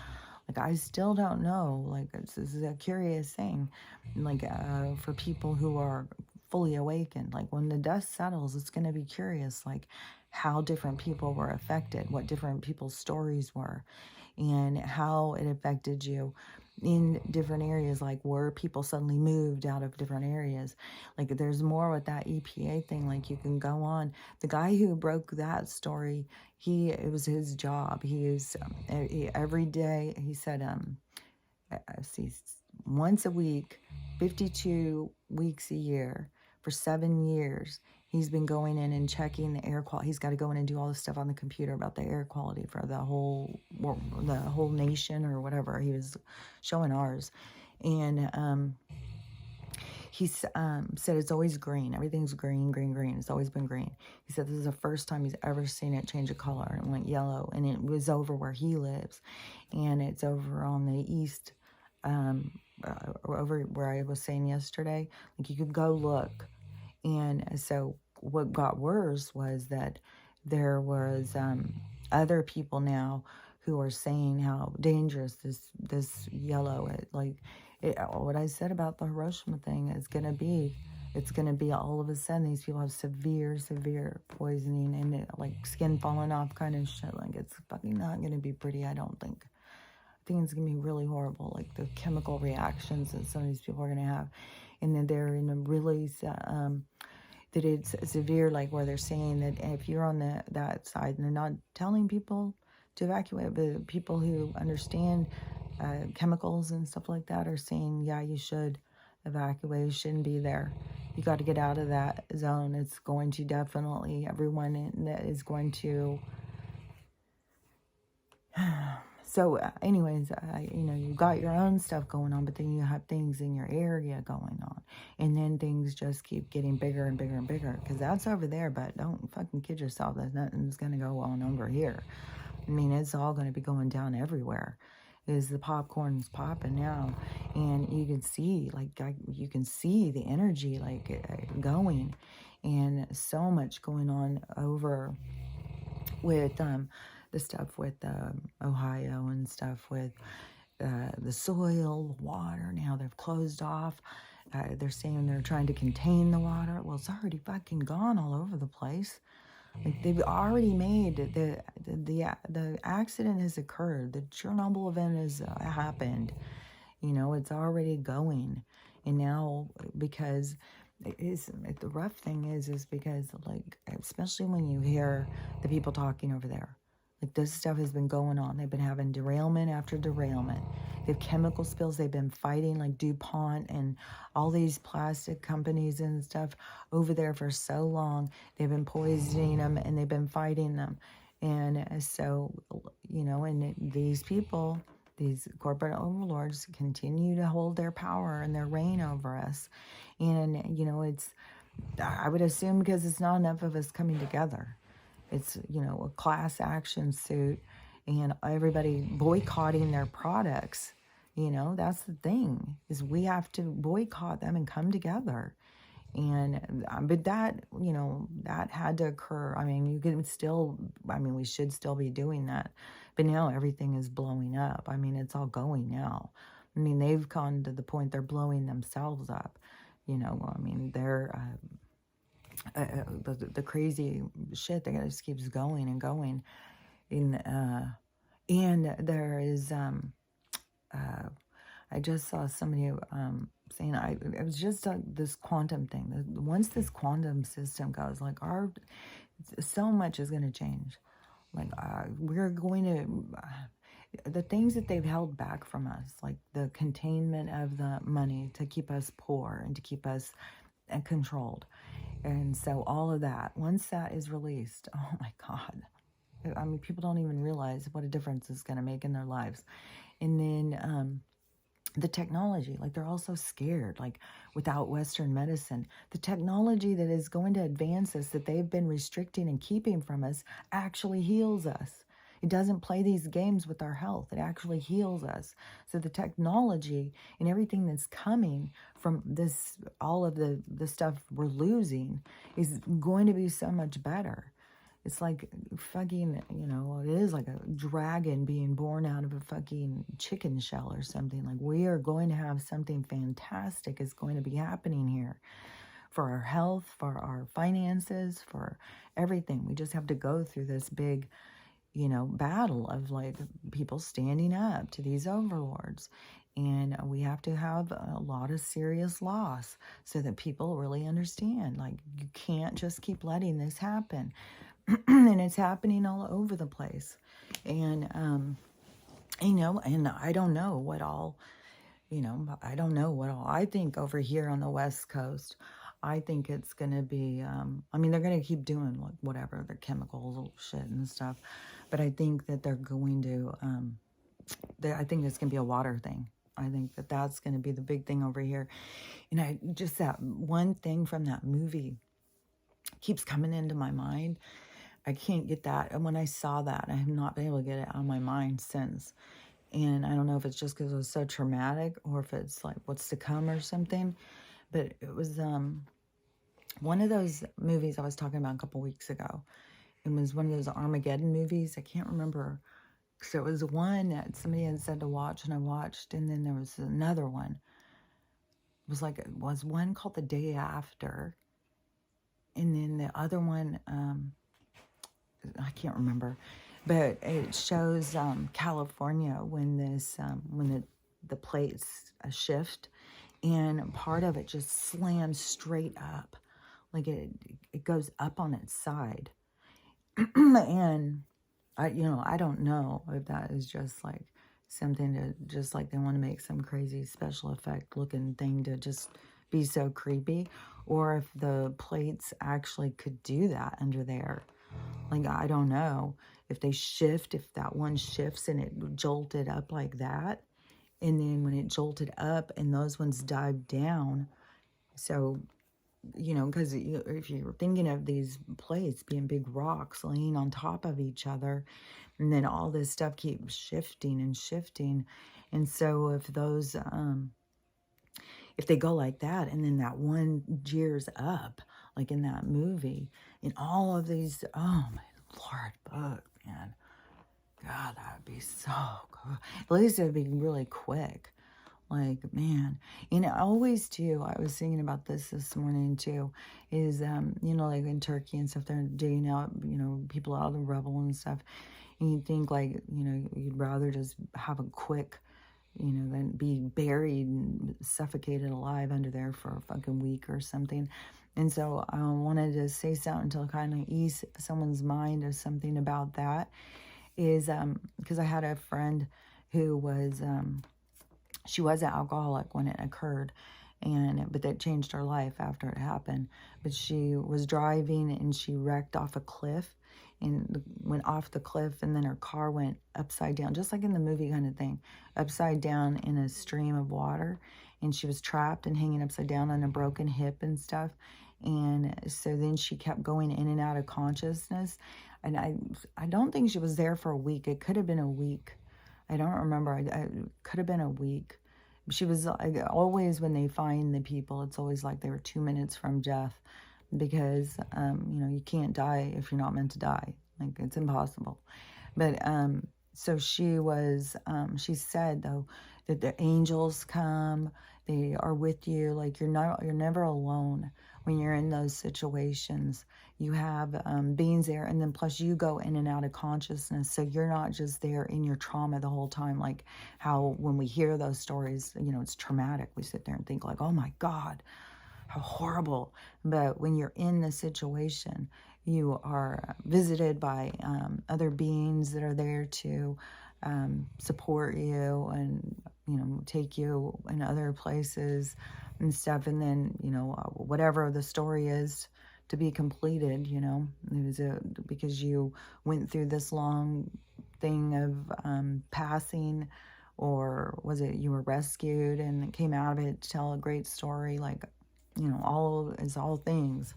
Like, I still don't know, like, this is a curious thing, like, for people who are fully awakened, like, when the dust settles, it's going to be curious, like, how different people were affected, what different people's stories were, and how it affected you in different areas, like where people suddenly moved out of different areas. Like, there's more with that EPA thing. Like, you can go on. The guy who broke that story, it was his job. He is every day. He said, see, once a week, 52 weeks a year for 7 years. He's been going in and checking the air quality. He's got to go in and do all this stuff on the computer about the air quality for the whole nation or whatever. He was showing ours, and he said it's always green. Everything's green, green, green. It's always been green. He said this is the first time he's ever seen it change a color and went yellow. And it was over where he lives, and it's over on the east, over where I was saying yesterday. Like, you could go look. And so what got worse was that there was other people now who are saying how dangerous this yellow what I said about the Hiroshima thing is going to be. It's going to be all of a sudden these people have severe poisoning and like skin falling off kind of shit. Like, it's fucking not going to be pretty, I don't think. I think it's going to be really horrible, like the chemical reactions that some of these people are going to have. And then they're in a really, that it's severe, like where they're saying that if you're on that side, and they're not telling people to evacuate, but people who understand chemicals and stuff like that are saying, yeah, you should evacuate, you shouldn't be there. You got to get out of that zone. It's going to definitely, everyone that is going to... So anyways, you got your own stuff going on, but then you have things in your area going on. And then things just keep getting bigger and bigger and bigger, because that's over there, but don't fucking kid yourself. There's nothing's going to go on over here. I mean, it's all going to be going down everywhere. The popcorn's popping now. And you can see, you can see the energy, going. And so much going on over with... the stuff with Ohio and stuff with the soil, the water. Now they've closed off. They're saying they're trying to contain the water. Well, it's already fucking gone all over the place. Like they've already made the accident has occurred. The Chernobyl event has happened. You know, it's already going. And now, because the rough thing is because, like, especially when you hear the people talking over there, like, this stuff has been going on. They've been having derailment after derailment. They have chemical spills. They've been fighting, like DuPont and all these plastic companies and stuff over there for so long. They've been poisoning them and they've been fighting them. And so, you know, and these people, these corporate overlords, continue to hold their power and their reign over us. And, you know, I would assume because it's not enough of us coming together. It's, you know, a class action suit and everybody boycotting their products. You know, that's the thing, is we have to boycott them and come together. And, but that, you know, that had to occur. I mean, you can still, I mean, we should still be doing that. But now everything is blowing up. I mean, it's all going now. I mean, they've gone to the point they're blowing themselves up. You know, I mean, the crazy shit that just keeps going and going. And there is, I just saw somebody saying, it was just this quantum thing. Once this quantum system goes, like, so much is going to change. Like, we're going to, the things that they've held back from us, like the containment of the money to keep us poor and to keep us controlled. And so all of that, once that is released, oh my God. I mean, people don't even realize what a difference it's going to make in their lives. And then the technology, like, they're all so scared, like, without Western medicine. The technology that is going to advance us, that they've been restricting and keeping from us, actually heals us. It doesn't play these games with our health. It actually heals us. So the technology and everything that's coming from this, all of the stuff we're losing, is going to be so much better. It's like fucking, you know, it is like a dragon being born out of a fucking chicken shell or something. Like, we are going to have something fantastic is going to be happening here for our health, for our finances, for everything. We just have to go through this big, you know, battle of, like, people standing up to these overlords. And we have to have a lot of serious loss so that people really understand, like, you can't just keep letting this happen. And it's happening all over the place. And, you know, and I don't know what all, you know, I don't know what all. I think over here on the West Coast, I think it's going to be, I mean, they're going to keep doing, like, whatever, their chemical shit and stuff. But I think that they're going to, I think it's going to be a water thing. I think that that's going to be the big thing over here. And just that one thing from that movie keeps coming into my mind. I can't get that. And when I saw that, I have not been able to get it out of my mind since. And I don't know if it's just because it was so traumatic or if it's like what's to come or something. But it was one of those movies I was talking about a couple weeks ago. It was one of those Armageddon movies. I can't remember. So it was one that somebody had said to watch, and I watched. And then there was another one. It was one called The Day After. And then the other one, I can't remember, but it shows California when when the plates shift, and part of it just slams straight up, like it goes up on its side. And I don't know if that is just like something to, just like they want to make some crazy special effect looking thing to just be so creepy, or if the plates actually could do that under there. Like, I don't know if they shift, if that one shifts and it jolted up like that. And then when it jolted up and those ones dive down. So, you know, because if you're thinking of these plates being big rocks laying on top of each other, and then all this stuff keeps shifting and shifting. And so if those, if they go like that, and then that one jeers up, like in that movie, and all of these, oh my Lord, book, man. God, that would be so cool. At least it would be really quick. Like, man, and I always too, I was thinking about this morning too, is, like in Turkey and stuff, they're digging out, people out of the rubble and stuff. And you think like, you'd rather just have a quick, than be buried and suffocated alive under there for a fucking week or something. And so I wanted to say something to kind of ease someone's mind of something about that is, because I had a friend who was, she was an alcoholic when it occurred, but that changed her life after it happened. But she was driving and she wrecked off a cliff and went off the cliff, and then her car went upside down, just like in the movie kind of thing, upside down in a stream of water, and she was trapped and hanging upside down on a broken hip and stuff. And so then she kept going in and out of consciousness, and I don't think she was there for a week. It could have been a week. I don't remember. I could have been a week. She was always, when they find the people, it's always like they were 2 minutes from death, because, you can't die if you're not meant to die. Like, it's impossible. But so she said, though, that the angels come, they are with you. Like, you're never alone when you're in those situations. You have beings there, and then plus you go in and out of consciousness, so you're not just there in your trauma the whole time. Like how when we hear those stories, it's traumatic. We sit there and think like, oh my God, how horrible. But when you're in the situation, you are visited by other beings that are there to support you and, take you in other places and stuff. And then, whatever the story is to be completed, it was because you went through this long thing of passing, or was it you were rescued and came out of it to tell a great story? Like, all things,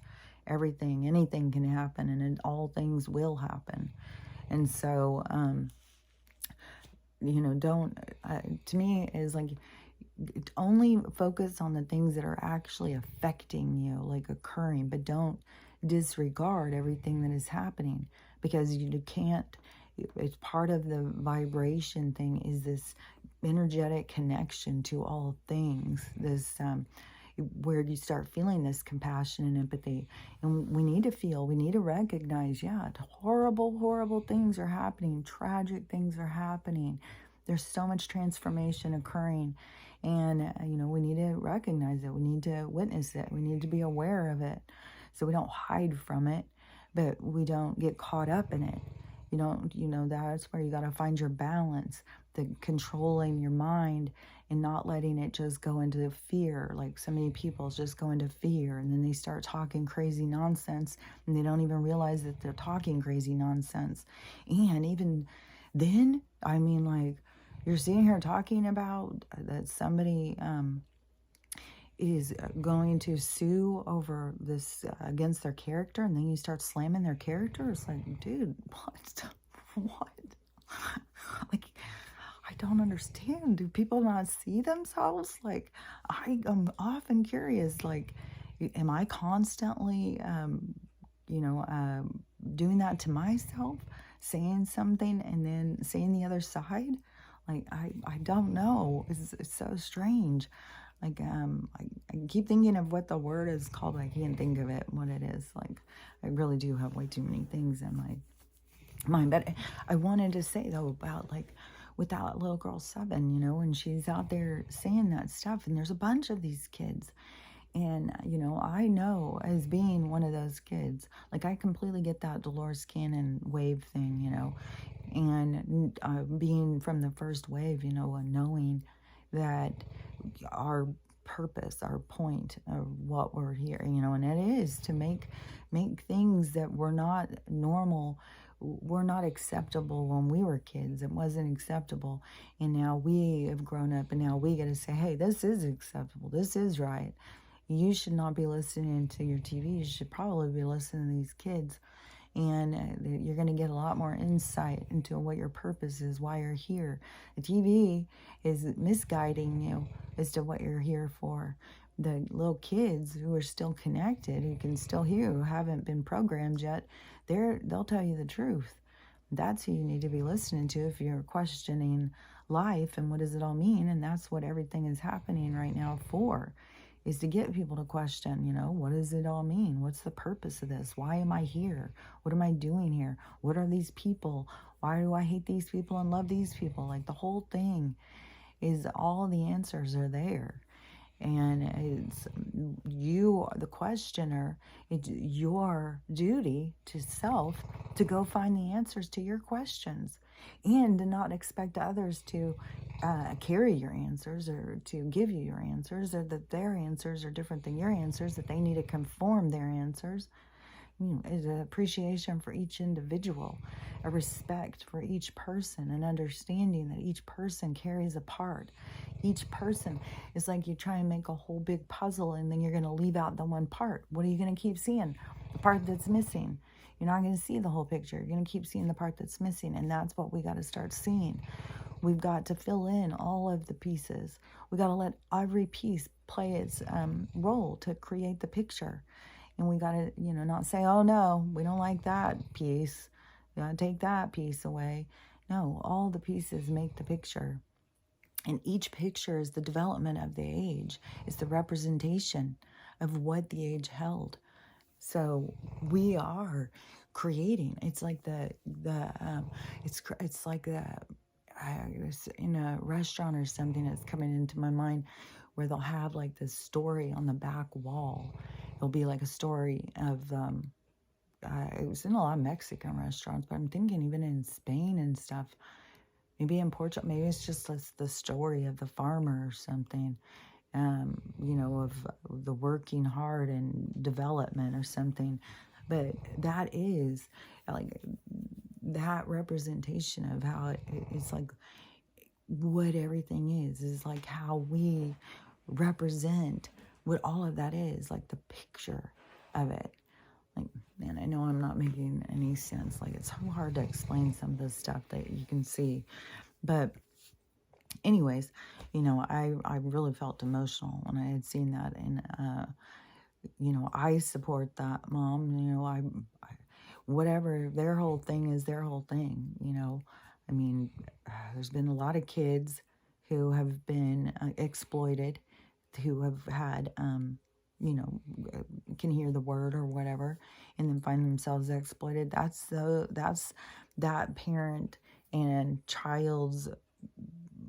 everything, anything can happen, and all things will happen. And so, don't, to me, is like, only focus on the things that are actually affecting you, like occurring, but don't disregard everything that is happening, because you can't. It's part of the vibration thing, is this energetic connection to all things, this where you start feeling this compassion and empathy. And we need to recognize, yeah, horrible things are happening, tragic things are happening. There's so much transformation occurring, and we need to recognize it. We need to witness it. We need to be aware of it, so we don't hide from it, but we don't get caught up in it. That's where you got to find your balance, the controlling your mind and not letting it just go into fear. Like, so many people just go into fear, and then they start talking crazy nonsense, and they don't even realize that they're talking crazy nonsense. And even then, I mean, like, you're sitting here talking about that somebody is going to sue over this against their character, and then you start slamming their character. It's like, dude, what? Like, I don't understand. Do people not see themselves? Like, I am often curious, like, am I constantly, doing that to myself, saying something and then saying the other side? Like, I don't know. It's so strange. Like, I keep thinking of what the word is called. I can't think of it, what it is. Like, I really do have way too many things in my mind. But I wanted to say, though, about, like, with that little girl 7, and she's out there saying that stuff, and there's a bunch of these kids. And, I know, as being one of those kids, like, I completely get that Dolores Cannon wave thing, and being from the first wave, and knowing that our purpose, our point of what we're here, and it is to make things that were not normal, were not acceptable when we were kids. It wasn't acceptable, and now we have grown up, and now we got to say, hey, this is acceptable, this is right. You should not be listening to your TV. You should probably be listening to these kids, and you're going to get a lot more insight into what your purpose is, why you're here. The TV is misguiding you as to what you're here for. The little kids who are still connected, who can still hear, who haven't been programmed yet, they'll tell you the truth. That's who you need to be listening to if you're questioning life and what does it all mean? And that's what everything is happening right now for, is to get people to question, what does it all mean? What's the purpose of this? Why am I here? What am I doing here? What are these people? Why do I hate these people and love these people? Like, the whole thing is, all the answers are there. And it's you, the questioner, it's your duty to self to go find the answers to your questions, and to not expect others to carry your answers, or to give you your answers, or that their answers are different than your answers, that they need to conform their answers. Is an appreciation for each individual, a respect for each person, an understanding that each person carries a part. Each person is like, you try and make a whole big puzzle, and then you're going to leave out the one part. What are you going to keep seeing? The part that's missing. You're not going to see the whole picture. You're going to keep seeing the part that's missing, and that's what we got to start seeing. We've got to fill in all of the pieces. We got to let every piece play its role to create the picture. And we got to, not say, oh no, we don't like that piece. We got to take that piece away. No, all the pieces make the picture. And each picture is the development of the age. It's the representation of what the age held. So we are creating. It's like it's like I was in a restaurant or something that's coming into my mind, where they'll have like this story on the back wall. It'll be like a story of, it was in a lot of Mexican restaurants, but I'm thinking even in Spain and stuff, maybe in Portugal, maybe it's just the story of the farmer or something, of the working hard and development or something. But that is like that representation of how it's like what everything is like how we represent what all of that is, like the picture of it. Like, man, I know I'm not making any sense. Like, it's so hard to explain some of this stuff that you can see. But anyways, I really felt emotional when I had seen that. And, I support that mom. Whatever their whole thing is, their whole thing, I mean, there's been a lot of kids who have been exploited, who have had, can hear the word or whatever, and then find themselves exploited. That's that parent and child's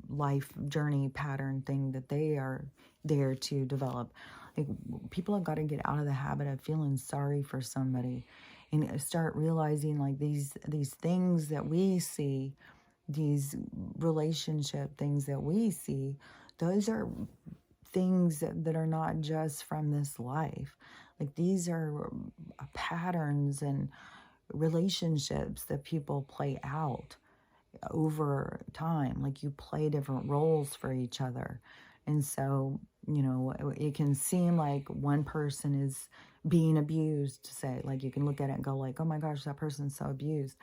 life journey pattern thing that they are there to develop. Like, people have got to get out of the habit of feeling sorry for somebody, and start realizing, like, these things that we see, these relationship things that we see, those are things that are not just from this life. Like, these are patterns and relationships that people play out over time. Like, you play different roles for each other. And so, it can seem like one person is being abused, say, like, you can look at it and go like, oh my gosh, that person's so abused.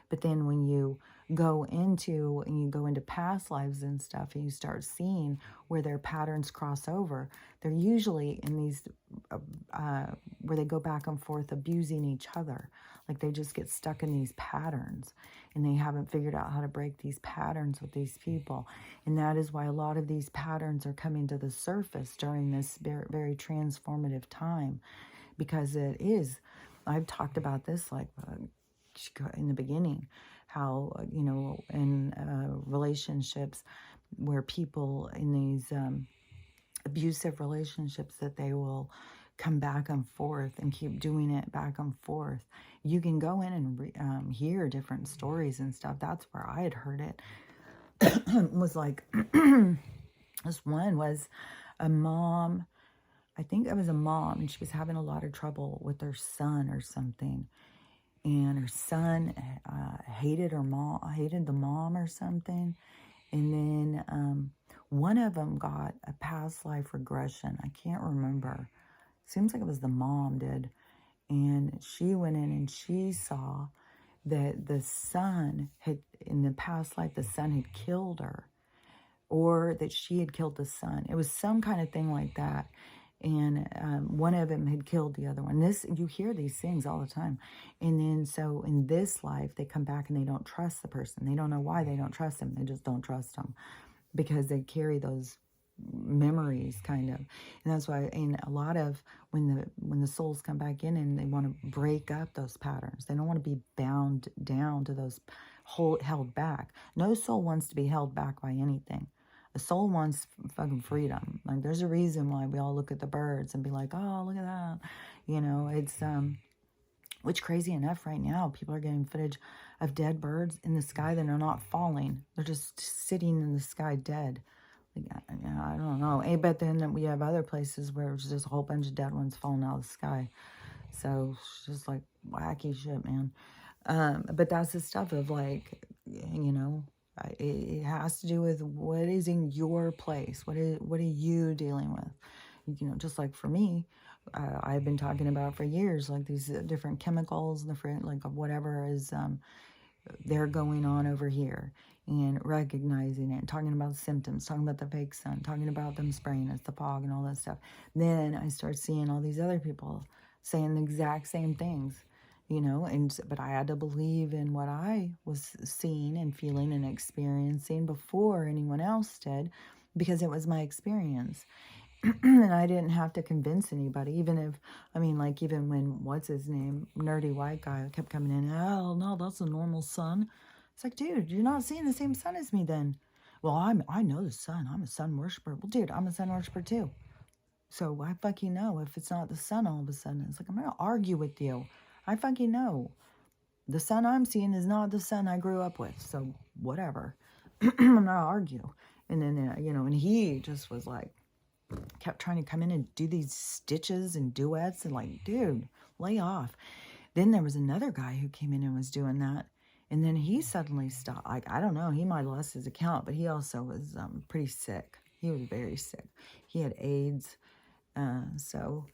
But then when you go into past lives and stuff, and you start seeing where their patterns cross over, they're usually in these where they go back and forth abusing each other. Like, they just get stuck in these patterns, and they haven't figured out how to break these patterns with these people. And that is why a lot of these patterns are coming to the surface during this very, very transformative time, because it is. I've talked about this like in the beginning, how, in relationships where people in these abusive relationships, that they will come back and forth and keep doing it back and forth. You can go in and hear different stories and stuff. That's where I had heard it. It was like, this one was a mom. I think it was a mom, and she was having a lot of trouble with her son or something. And her son hated the mom or something. And then one of them got a past life regression. I can't remember. Seems like it was the mom did. And she went in and she saw that the son had, in the past life, the son had killed her, or that she had killed the son. It was some kind of thing like that. and one of them had killed the other one. You hear these things all the time. And then so in this life, they come back and they don't trust the person. They don't know why they don't trust them. They just don't trust them because they carry those memories, kind of. And that's why in a lot of when the souls come back in and they want to break up those patterns, they don't want to be bound down to those held back. No soul wants to be held back by anything. A soul wants fucking freedom. Like, there's a reason why we all look at the birds and be like, oh, look at that. It's which, crazy enough, right now people are getting footage of dead birds in the sky that are not falling. They're just sitting in the sky dead. I don't know. But then we have other places where it's just a whole bunch of dead ones falling out of the sky. So it's just like wacky shit, man. But that's the stuff of like, it has to do with what is in your place. What are you dealing with? Just like for me, I've been talking about for years, like these different chemicals, different like whatever is they're going on over here, and recognizing it, talking about symptoms, talking about the fake sun, talking about them spraying us, the fog and all that stuff. Then I start seeing all these other people saying the exact same things, but I had to believe in what I was seeing and feeling and experiencing before anyone else did, because it was my experience. And I didn't have to convince anybody, even when, what's his name, nerdy white guy kept coming in, oh, no, that's a normal sun. It's like, dude, you're not seeing the same sun as me then. Well, I know the sun. I'm a sun worshiper. Well, dude, I'm a sun worshiper too. So I fucking know if it's not the sun all of a sudden. It's like, I'm going to argue with you. I fucking know. The sun I'm seeing is not the sun I grew up with. So whatever. I'm not going to argue. And then, and he just was like, kept trying to come in and do these stitches and duets, and like, dude, lay off. Then there was another guy who came in and was doing that, and then he suddenly stopped. Like, I don't know, he might have lost his account, but he also was pretty sick. He was very sick. He had AIDS, so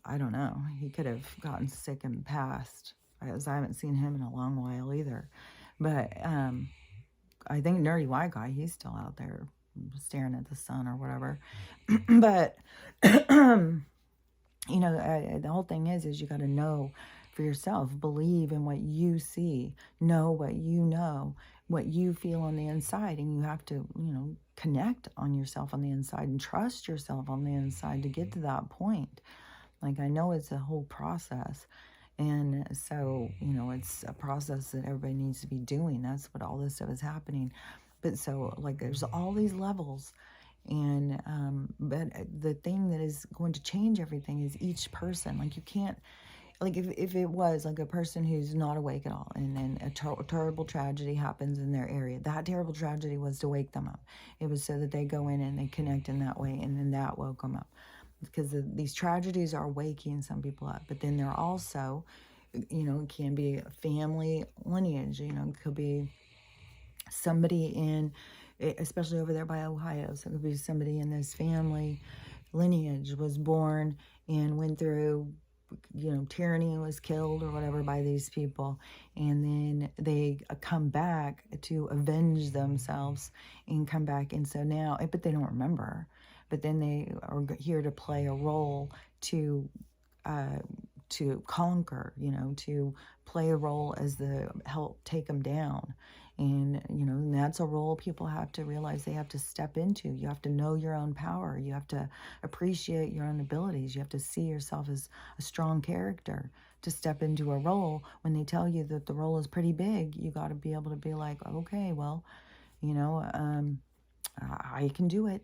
I don't know, he could have gotten sick and passed, as I haven't seen him in a long while either. But I think nerdy white guy, he's still out there staring at the sun or whatever. But the whole thing is you got to know for yourself, believe in what you see, know what you feel on the inside, and you have to connect on yourself on the inside and trust yourself on the inside to get to that point. Like, I know it's a whole process, and so it's a process that everybody needs to be doing. That's what all this stuff is happening. But so, like, there's all these levels, and but the thing that is going to change everything is each person. Like, you can't, like, if it was like a person who's not awake at all, and then a terrible tragedy happens in their area, that terrible tragedy was to wake them up. It was so that they go in and they connect in that way, and then that woke them up. Because these tragedies are waking some people up, but then they're also, it can be family lineage, it could be somebody in, especially over there by Ohio, so it could be somebody in this family lineage was born and went through, tyranny and was killed or whatever by these people, and then they come back to avenge themselves and come back, and so now, but they don't remember, but then they are here to play a role to conquer, to play a role as the help take them down. And, and that's a role people have to realize they have to step into. You have to know your own power. You have to appreciate your own abilities. You have to see yourself as a strong character to step into a role. When they tell you that the role is pretty big, you got to be able to be like, okay, well, I can do it.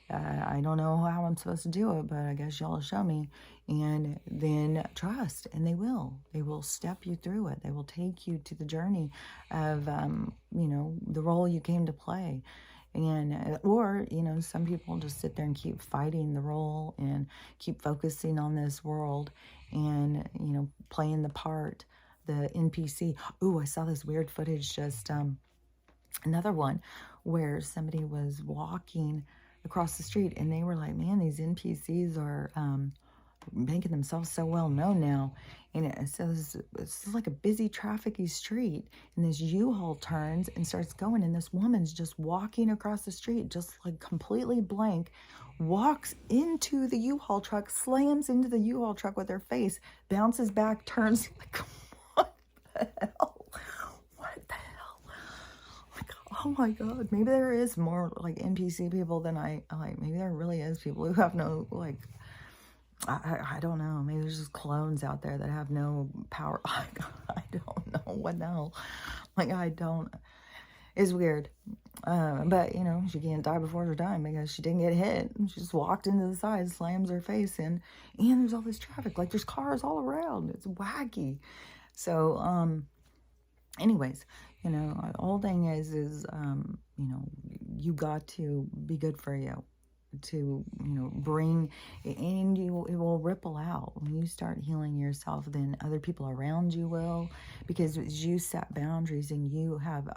I don't know how I'm supposed to do it, but I guess y'all will show me. And then trust, and they will step you through it. They will take you to the journey of, the role you came to play. And, or, some people just sit there and keep fighting the role and keep focusing on this world and, playing the part, the NPC. Ooh, I saw this weird footage, just, another one where somebody was walking across the street, and they were like, man, these NPCs are making themselves so well known now. And it says it's like a busy trafficy street, and this U-Haul turns and starts going, and this woman's just walking across the street, just like completely blank, walks into the U-Haul truck, slams into the U-Haul truck with her face, bounces back, turns, like, what the hell? What the hell? Like, oh my God, maybe there is more like NPC people than I like. Maybe there really is people who have no, like, I don't know. Maybe there's just clones out there that have no power. I don't know what the hell. Like, I don't. It's weird. But, you know, she can't die before her time because she didn't get hit. She just walked into the side, slams her face in, and there's all this traffic. Like, there's cars all around. It's wacky. So, anyways, you know, the whole thing is, you know, you got to be good for you, to, you know, bring, and it will ripple out. When you start healing yourself, then other people around you will, because as you set boundaries and you have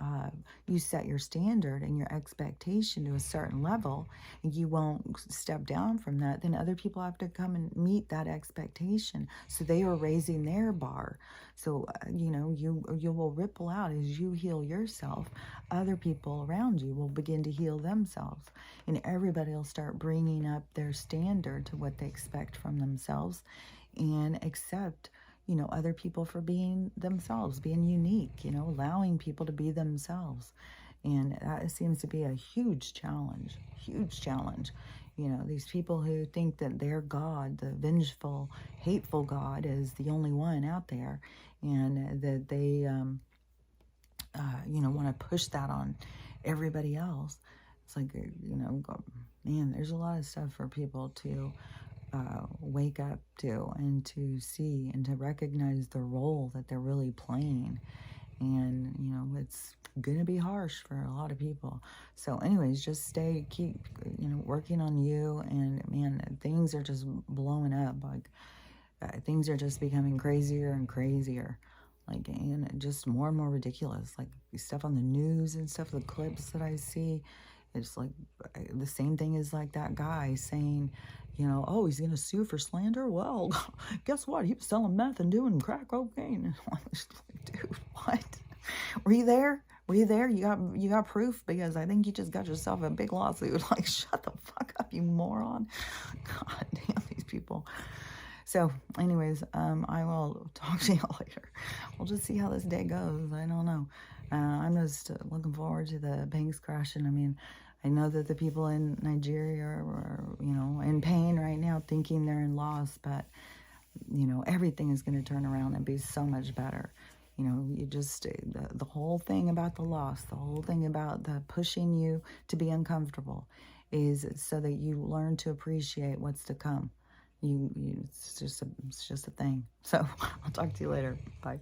you set your standard and your expectation to a certain level, and you won't step down from that, then other people have to come and meet that expectation, so they are raising their bar. So you know, you will ripple out. As you heal yourself, other people around you will begin to heal themselves, and everybody will start bringing up their standard to what they expect from themselves, and accept, you know, other people for being themselves, being unique, you know, allowing people to be themselves. And that seems to be a huge challenge, huge challenge. You know, these people who think that their God, the vengeful, hateful God, is the only one out there, and that they, you know, want to push that on everybody else. It's like, you know, man, there's a lot of stuff for people to wake up to, and to see, and to recognize the role that they're really playing. And, you know, it's gonna be harsh for a lot of people. So anyways, just keep, you know, working on you. And man, things are just blowing up. Like, things are just becoming crazier and crazier. Like, and just more and more ridiculous. Like, stuff on the news and stuff, the clips that I see, it's like the same thing as like that guy saying, you know, oh, he's gonna sue for slander. Well, guess what? He was selling meth and doing crack cocaine. And I'm just like, dude, what? Were you there? Were you there? You got proof? Because I think you just got yourself a big lawsuit. Like, shut the fuck up, you moron. God damn these people. So, anyways, I will talk to you later. We'll just see how this day goes. I don't know. I'm just looking forward to the banks crashing. I mean, I know that the people in Nigeria are, you know, in pain right now, thinking they're in loss, but, you know, everything is going to turn around and be so much better. You know, you just, the whole thing about the loss, the whole thing about the pushing you to be uncomfortable is so that you learn to appreciate what's to come. It's just a thing. So I'll talk to you later. Bye.